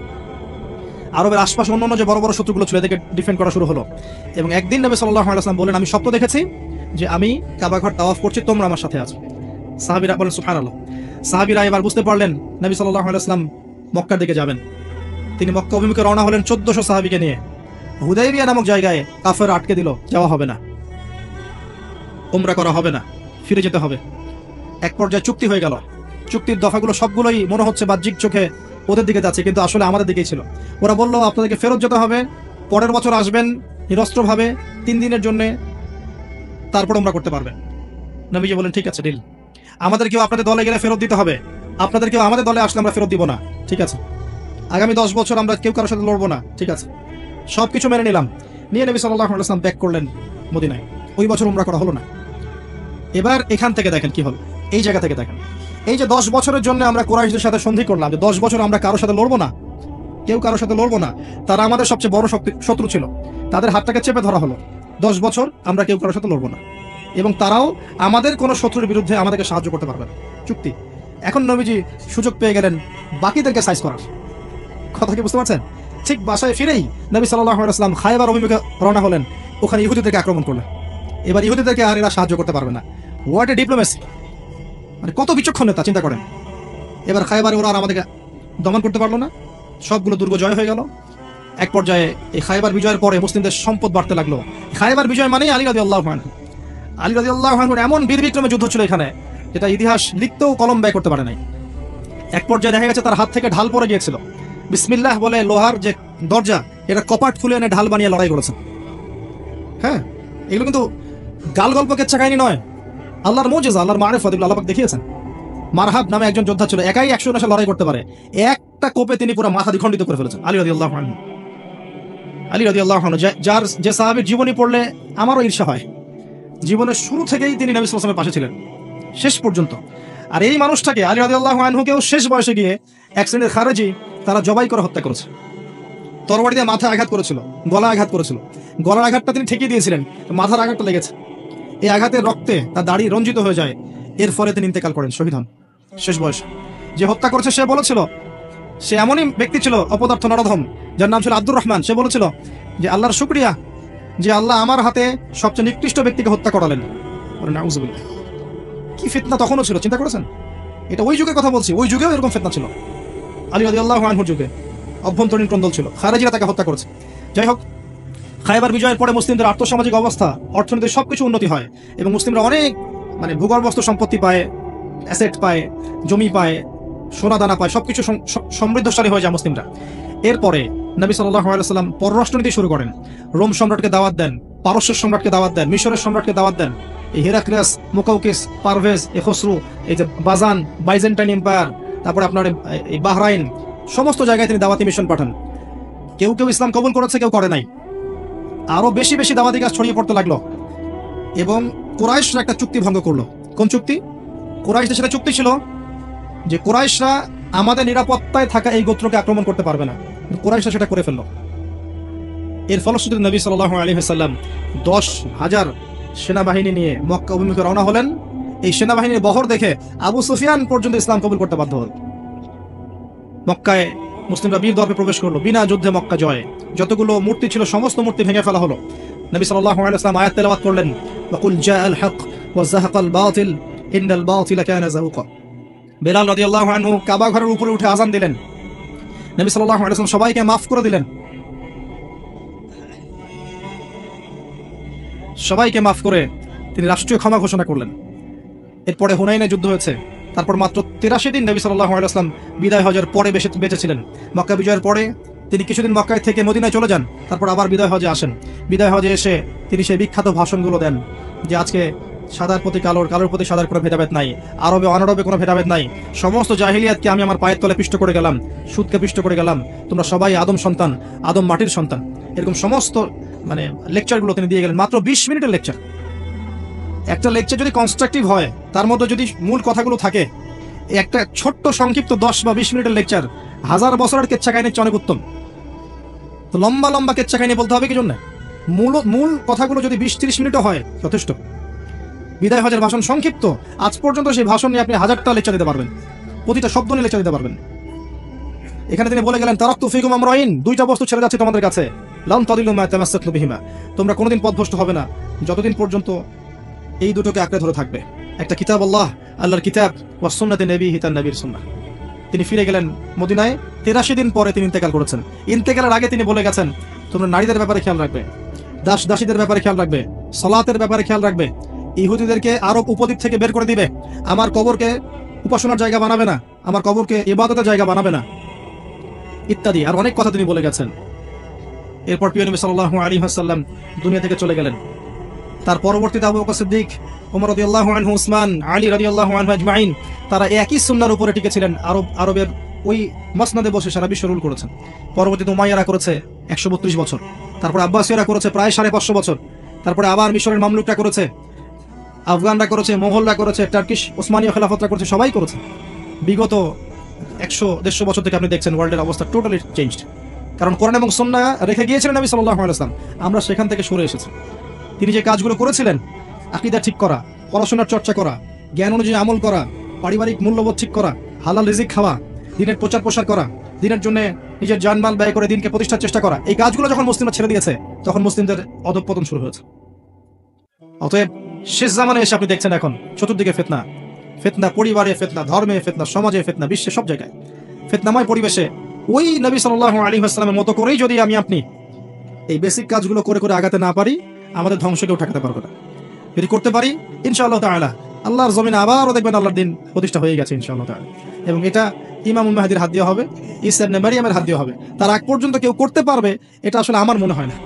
আরবের আশপাশে অন্যান্য যে বড় বড় শত্রুগুলো ছিল এদেরকে ডিফেন্ড করা শুরু হলো। এবং একদিন নবী সাল্লাল্লাহু আলাইহি ওয়াসাল্লাম বলেন আমি স্বপ্ন দেখেছি যে আমি কাবা ঘর তাওয়াফ করছি, তোমরা আমার সাথে আছো। সাহাবীরা বলেন সুবহানাল্লাহ। সাহাবীরা এবার বুঝতে পারলেন নবী সাল্লাল্লাহু আলাইহি ওয়াসাল্লাম মক্কার দিকে যাবেন। তিনি মক্কা অভিমুখে রওনা হলেন 1400 সাহাবীকে নিয়ে। হুদাইবিয়া নামক জায়গায় কাফের আটকে দিল, যাওয়া হবে না, উমরা করা হবে না, ফিরে যেতে হবে। এক পর্যায়ে চুক্তি হয়ে গেল। চুক্তির দফাগুলো সবগুলোই মনে হচ্ছে বাহ্যিক চোখে ওদের দিকে যাচ্ছে, কিন্তু আসলে আমাদের দিকেই ছিল। ওরা বলল আপনাদেরকে ফেরত যেতে হবে, পরের বছর আসবেন নিরস্ত্রভাবে 3 দিনের জন্য, তারপর উমরা করতে পারবেন। নবীজি বলেন ঠিক আছে ডিল, আমাদের কেউ আপনাদের দলে গেলে ফেরত দিতে হবে, আপনাদের কেউ আমাদের দলে আসলে আমরা ফেরত দিব না, ঠিক আছে। আগামী 10 বছর আমরা কেউ কারোর সাথে লড়বো না, ঠিক আছে। সবকিছু মেনে নিলাম। নিয়ে নবী সাল্লাল্লাহু আলাইহি ওয়াসাল্লাম ব্যাক করলেন মদিনায়। ওই বছর উমরা করা হলো না। এবার এখান থেকে দেখেন কি হলো, এই জায়গা থেকে দেখেন। এই যে 10 বছরের জন্য আমরা কুরাইশদের সাথে সন্ধি করলাম যে 10 বছর আমরা কারোর সাথে লড়বো না, কেউ কারোর সাথে লড়বো না, তারা আমাদের সবচেয়ে বড় শত্রু ছিল, তাদের হাতটাকে চেপে ধরা হলো। 10 বছর আমরা কেউ কারোর সাথে লড়বো না, এবং তারাও আমাদের কোনো শত্রুর বিরুদ্ধে আমাদেরকে সাহায্য করতে পারবে না, চুক্তি। এখন নবীজি সুযোগ পেয়ে গেলেন বাকিদেরকে সাইজ করার। কথা কি বুঝতে পারছেন? ঠিক বাসায় ফিরেই নবী সাল্লাল্লাহু আলাইহি ওয়াসাল্লাম খায়বার অভিমুখে রওনা হলেন, ওখানে ইহুদিদেরকে আক্রমণ করলেন। এবার ইহুদিদেরকে আর এরা সাহায্য করতে পারবে না। হোয়াট এ ডিপ্লোমেসি, মানে কত বিচক্ষণতা, চিন্তা করেন। এবার খায়বারে ওরা আর আমাদেরকে দমন করতে পারলো না, সবগুলো দুর্গ জয় হয়ে গেল। এক পর্যায়ে এই খায়বার বিজয়ের পরে মুসলিমদের সম্পদ বাড়তে লাগলো। খায়বার বিজয় মানেই আলী রাদিয়াল্লাহু আনহু। আলী রাদিয়াল্লাহু আনহুর এমন বীর বিক্রমে যুদ্ধ ছিল এখানে, যেটা ইতিহাস লিখতেও কলম ব্যয় করতে পারে নাই। এক পর্যায়ে দেখা গেছে তার হাত থেকে ঢাল পড়ে গিয়েছিল, বিসমিল্লাহ বলে লোহার যে দরজা এটা কপাট খুলে এনে ঢাল বানিয়ে লড়াই করেছেন। হ্যাঁ, এগুলো কিন্তু গাল গল্প কেচ্ছা কাহিনী নয়, আল্লাহর মুজিজা, আল্লাহর মারিফত, এগুলো আল্লাহ পাক দেখিয়েছেন। মারহাব নামে একজন যোদ্ধা ছিল, একাই 100 জনের সাথে লড়াই করতে পারে, একটা কোপে তিনি পুরো মাথা দ্বিখণ্ডিত করে ফেলেছেন। আলী রাদিয়াল্লাহু আনহু, আলী রাদিয়াল্লাহু আনহু, যার যে সাহাবীর জীবনী পড়লে আমারও ঈর্ষা হয়। জীবনের শুরু থেকেই তিনি নবী সাল্লাল্লাহু আলাইহি ওয়াসাল্লামের পাশে ছিলেন শেষ পর্যন্ত। আর এই মানুষটাকে আলী রাদিয়াল্লাহু আনহুকেও শেষ বয়সে গিয়ে এক শ্রেণীর খারেজি তারা জবাই করে হত্যা করেছে। তরবারি দিয়ে মাথায় আঘাত করেছিল, গলা আঘাত করেছিল, গলার আঘাতটা তিনি ঠেকিয়ে দিয়েছিলেন, মাথার আঘাতটা লেগেছে। এই আঘাতের রক্তে তার দাড়ি রঞ্জিত হয়ে যায়। এর ফলে তিনি ইন্তেকাল করেন, শহীদ হন শেষ বয়সে। যে হত্যা করেছে সে বলেছিল, সে এমনই ব্যক্তি ছিল অপদার্থ নরধম, যার নাম ছিল আব্দুর রহমান। সে বলেছিল যে আল্লাহর শুকরিয়া যে আল্লাহ আমার হাতে সবচেয়ে নিকৃষ্ট ব্যক্তিকে হত্যা করালেন। নাউজুবিল্লাহ, কি ফিতনা তখনও ছিল, চিন্তা করেছেন? এটা ওই যুগের কথা বলছি, ওই যুগেও এরকম ফিতনা ছিল। আলী রাদিয়াল্লাহু আনহুর যুগে অভ্যন্তরীণ ক্রন্দল ছিল, খারেজিরা তাকে হত্যা করেছে। যাই হোক, খায়বার বিজয়ের পরে মুসলিমদের আর্থসামাজিক অবস্থা, অর্থনীতির সবকিছু উন্নতি হয় এবং মুসলিমরা অনেক ভূগর্ভস্থ সম্পত্তি পায়, অ্যাসেট পায়, জমি পায়, সোনা দানা পায়, সবকিছু সমৃদ্ধশালী হয়ে যায় মুসলিমরা। এরপরে নবী সাল্লাল্লাহু আলাইহি ওয়াসাল্লাম পররাষ্ট্রনীতি শুরু করেন। রোম সম্রাটকে দাওয়াত দেন, পারস্যের সম্রাটকে দাওয়াত দেন, মিশরের সম্রাটকে দাওয়াত দেন। এই হেরাক্লিয়াস, মুকাউকিস, পারভেজ, খসরু, এই যে বাজান, বাইজেন্টাইন এম্পায়ার, তারপরে আপনার এই বাহরাইন, সমস্ত জায়গায় তিনি দাওয়াতি মিশন পাঠান। কেউ কেউ ইসলাম কবুল করেছে, কেউ করে নাই। আরো বেশি বেশি দাওয়াতি কাজ ছড়িয়ে পড়তে লাগলো এবং কুরাইশরা একটা চুক্তি ভঙ্গ করলো। কোন চুক্তি? কুরাইশদের সাথে চুক্তি ছিল যে কুরাইশরা আমাদের নিরাপত্তায় থাকা এই গোত্রকে আক্রমণ করতে পারবে না, কুরাইশরা সেটা করে ফেললো। এর ফলশ্রুতিতে নবী সাল্লাল্লাহু আলাইহি ওয়াসাল্লাম 10,000 সেনাবাহিনী নিয়ে মক্কা অভিমুখে রওনা হলেন। এই সেনাবাহিনীর বহর দেখে আবু সুফিয়ান পর্যন্ত ইসলাম কবুল করতে বাধ্য হল। মক্কায় মুসলিমরা বীর দর্পে প্রবেশ করলো, বিনা যুদ্ধে মক্কা জয়। যতগুলো মূর্তি ছিল সমস্ত মূর্তি ভেঙে ফেলা হলো। নবী সাল্লাল্লাহু আলাইহি ওয়াসাল্লাম আয়াত তেলাওয়াত করলেন, ওয়াকুল জাআল হক ওয়া যাহাকাল বাতিল ইন্নাল বাতিলা কানা যাহুকা। বেলাল রাদিয়াল্লাহু আনহু কাবা ঘরের উপরে উঠে আযান দিলেন। নবী সাল্লাল্লাহু আলাইহি ওয়াসাল্লাম সবাইকে মাফ করে দিলেন, সবাইকে মাফ করে তিনি রাষ্ট্রীয় ক্ষমা ঘোষণা করলেন। এরপরে হুনাইনে যুদ্ধ হয়েছে, তারপর মাত্র 83 দিন নবী সাল্লাল্লাহু আলাইহি ওয়াসাল্লাম বিদায় হজের পরে বেঁচে ছিলেন। মক্কা বিজয়ের পরে তিনি কিছুদিন মক্কায় থেকে মদিনায় চলে যান, তারপর আবার বিদায় হজে আসেন। বিদায় হজে এসে তিনি সেই বিখ্যাত ভাষণগুলো দেন যে আজকে সাদার প্রতি কালোর, কালোর প্রতি সাদার কোনো ভেদাভেদ নাই, আরবে অনারবে কোনো ভেদাভেদ নাই, সমস্ত জাহিলিয়াতকে আমি আমার পায়ের তলে পিষ্ট করে গেলাম, সুদকে পিষ্ট করে গেলাম, তোমরা সবাই আদম সন্তান, আদম মাটির সন্তান। এরকম সমস্ত লেকচারগুলো তিনি দিয়ে গেলেন, মাত্র 20 মিনিটের লেকচার। একটা লেকচার যদি কনস্ট্রাকটিভ হয়, তার মধ্যে যদি মূল কথাগুলো থাকে, একটা ছোট্ট সংক্ষিপ্ত 10 বা 20 মিনিটের লেকচার 1000 বছরের কেচ্ছা কাহিনীর চেয়ে অনেক উত্তম। তো লম্বা লম্বা কেচ্ছা কাহিনী বলতে হবে কি জন্য? মূল কথাগুলো যদি 20-30 মিনিটও হয় যথেষ্ট। বিদায় হজের ভাষণ সংক্ষিপ্ত, আজ পর্যন্ত সেই ভাষণ নিয়ে আপনি 1000টা লেকচার দিতে পারবেন, প্রতিটা শব্দ নিয়ে লেকচার দিতে পারবেন। এখানে তিনি বলে গেলেন, তারাক্তু ফীকুম আমরাইন, দুইটা বস্তু ছেড়ে যাচ্ছে তোমাদের কাছে, লান তাদিল্লু মা তামাসসাকতু বিহিমা, তোমরা কোনোদিন পথভ্রষ্ট হবে না যতদিন পর্যন্ত এই দুটোকে আঁকড়ে ধরে থাকবে। একটা কিতাব আল্লাহ, আল্লাহর কিতাব, ওয়া সুন্নাতে নবীহি, তার নবীর সুন্নাহ। তিনি ফিরে গেলেন মদিনায়, 83 দিন পরে তিনি ইন্তেকাল করেছেন। ইন্তেকালের আগে তিনি বলে গেছেন, তোমরা নারীদের ব্যাপারে খেয়াল রাখবে, দাসীদের ব্যাপারে খেয়াল রাখবে, সালাতের ব্যাপারে খেয়াল রাখবে, ইহুদিদেরকে আরব উপদ্বীপ থেকে বের করে দিবে, আমার কবরকে উপাসনার জায়গা বানাবে না, আমার কবরকে ইবাদতের জায়গা বানাবে না, ইত্যাদি আর অনেক কথা তিনি বলে গেছেন। এরপর প্রিয় নবী সাল্লাল্লাহু আলাইহি ওয়াসাল্লাম দুনিয়া থেকে চলে গেলেন। তার পরবর্তীতে আবু বকর সিদ্দিক, ওমর রাদিয়াল্লাহু আনহু, উসমান, আলী রাদিয়াল্লাহু আনহু আজমাইন, তারা একই সুন্নাহর উপরে টিকে ছিলেন। আরবের ওই মসনদে বসে সারা বিশ্ব রুল করেছেন। পরবর্তীতে উমাইয়ারা করেছে 132 বছর, তারপর আব্বাসীয়রা করেছে প্রায় 550 বছর, তারপরে আবার মিশরের মামলুকরা করেছে, আফগানরা করেছে, মোগলরা করেছে, টার্কিশ ওসমানীয় খেলাফতরা করেছে, সবাই করেছে। বিগত 100-150 বছর থেকে আপনি দেখছেন ওয়ার্ল্ডের অবস্থা টোটালি চেঞ্জড, কারণ কোরআন এবং সুন্নাহ রেখে গিয়েছিলেন নবী সাল্লাল্লাহু আলাইহি ওয়াসাল্লাম, আমরা সেখান থেকে সরে এসেছি। তিনি যে কাজগুলো করেছিলেন, আকীদা ঠিক করা, পড়াশোনার চর্চা করা, জ্ঞান অনুযায়ী আমল করা, পারিবারিক মূল্যবোধ ঠিক করা, হালাল রিজিক খাওয়া, দিনের প্রচার প্রসার করা, দিনের জন্য নিজের জানমাল ব্যয় করে দিনকে প্রতিষ্ঠার চেষ্টা করা, এই কাজগুলো যখন মুসলিমরা ছেড়ে দিয়েছে, তখন মুসলিমদের অধঃপতন শুরু হয়েছে। অতএব শেষ জামানে এসে আপনি দেখছেন এখন চতুর্দিকে ফিতনা, ফিতনা পরিবারে ফিতনা, ধর্মে ফিতনা, সমাজে ফিতনা, বিশ্বে সব জায়গায় ফিতনাময় পরিবেশে ওই নবী সাল্লাল্লাহু আলাইহি ওয়াসাল্লামের মতো করেই যদি আপনি এই বেসিক কাজগুলো করে করে আগাতে না পারি, আমাদের ধ্বংসকেও ঠেকাতে পারবে না। যদি করতে পারি, ইনশাআল্লাহ তাআলা আল্লাহর জমিনে আবারও দেখবেন আল্লাহর দিন প্রতিষ্ঠা হয়ে গেছে ইনশাআল্লাহ তাআলা। এবং এটা ইমামুল মাহদির হাত দিয়ে হবে, ঈসা ইবনে মারইয়ামের হাত দিয়ে হবে। তার আগ পর্যন্ত কেউ করতে পারবে এটা আসলে আমার মনে হয় না।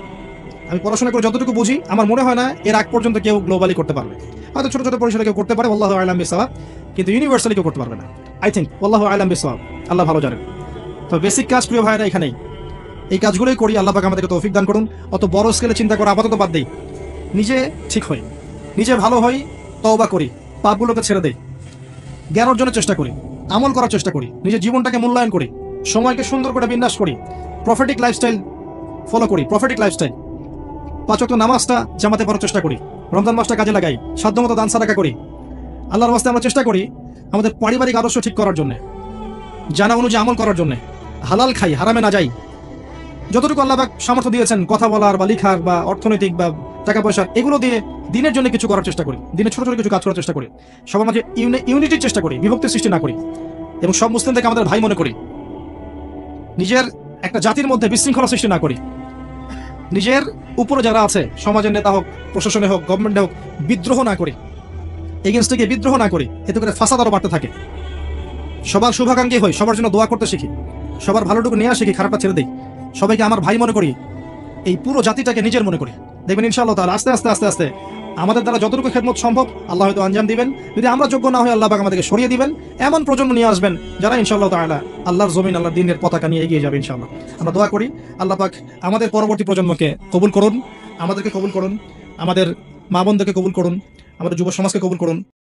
আমি পড়াশোনা করে যতটুকু বুঝি, আমার মনে হয় না এর আগ পর্যন্ত কেউ গ্লোবালি করতে পারবে। হয়তো ছোট ছোট পরিসরে কেউ করতে পারে, আল্লাহু আ'লাম বিসওয়াব, কিন্তু ইউনিভার্সালি কেউ করতে পারবে না। আই থিঙ্ক আল্লাহু আ'লাম বিসওয়াব, আল্লাহ ভালো জানেন। তো বেসিক কাজ প্রিয় ভাইরা এখানেই, এই কাজগুলোই করি। আল্লাহ পাক আমাদেরকে তৌফিক দান করুন। অত বড় স্কেলে চিন্তা করা আপাতত বাদ দেই, নিজে ঠিক হই, নিজে ভালো হই, তওবা করি, পাপগুলোকে ছেড়ে দেই, জ্ঞান অর্জনের চেষ্টা করি, আমল করার চেষ্টা করি, নিজের জীবনটাকে মূল্যায়ন করি, সময়কে সুন্দর করে বিন্যাস করি, প্রফেটিক লাইফস্টাইল ফলো করি, প্রফেটিক লাইফস্টাইল। 5 ওয়াক্ত নামাজটা জামাতে পড়ার চেষ্টা করি, রমজান মাসটা কাজে লাগাই, সাধ্যমতো দান সাদাকা করি। আল্লাহর রাস্তায় আমরা চেষ্টা করি আমাদের পারিবারিক আদর্শ ঠিক করার জন্য, জানা অনুযায়ী আমল করার জন্য, হালাল খাই, হারামে না যাই। যতটুকু আল্লাহ পাক সামর্থ্য দিয়েছেন কথা বলার বা লিখার বা অর্থনৈতিক বা টাকা পয়সা, এগুলো দিয়ে দিনের জন্য কিছু করার চেষ্টা করি, দিনে ছোট ছোট কিছু কাজ করার চেষ্টা করি, সবার মাঝে ইউনিটির চেষ্টা করি, বিভক্তির সৃষ্টি না করি, এবং সব মুসলিমদেরকে আমাদের ভাই মনে করি। নিজের একটা জাতির মধ্যে বিশৃঙ্খলা সৃষ্টি না করি, নিজের উপরে যারা আছে, সমাজের নেতা হোক, প্রশাসনে হোক, গভর্নমেন্টে হোক, বিদ্রোহ না করি, এগেনস্টে গিয়ে বিদ্রোহ না করি। এতে করে ফাসাদ আরো বাড়তে থাকে। সবার শুভাকাঙ্ক্ষী হই, সবার জন্য দোয়া করতে শিখি, সবার ভালোটুকু নেওয়া শিখি, খারাপটা ছেড়ে দিই, সবাইকে আমার ভাই মনে করি, এই পুরো জাতিটাকে নিজের মনে করি। দেখবেন ইনশাআল্লাহ তাআলা আস্তে আস্তে আস্তে আস্তে আমাদের দ্বারা যতটুকু খেদমত সম্ভব আল্লাহ হয়তো আঞ্জাম দিবেন। যদি আমরা যোগ্য না হই, আল্লাহ পাক আমাদেরকে সরিয়ে দিবেন। এমন প্রজন্ম নিয়ে আসবেন যারা ইনশাআল্লাহ তাআলা আল্লাহর জমিন, আল্লাহর দ্বীনের পতাকা নিয়ে এগিয়ে যাবে ইনশাআল্লাহ। আমরা দোয়া করি আল্লাহ পাক আমাদের পরবর্তী প্রজন্মকে কবুল করুন, আমাদেরকে কবুল করুন, আমাদের মা বোনদেরকে কবুল করুন, আমাদের যুব সমাজকে কবুল করুন।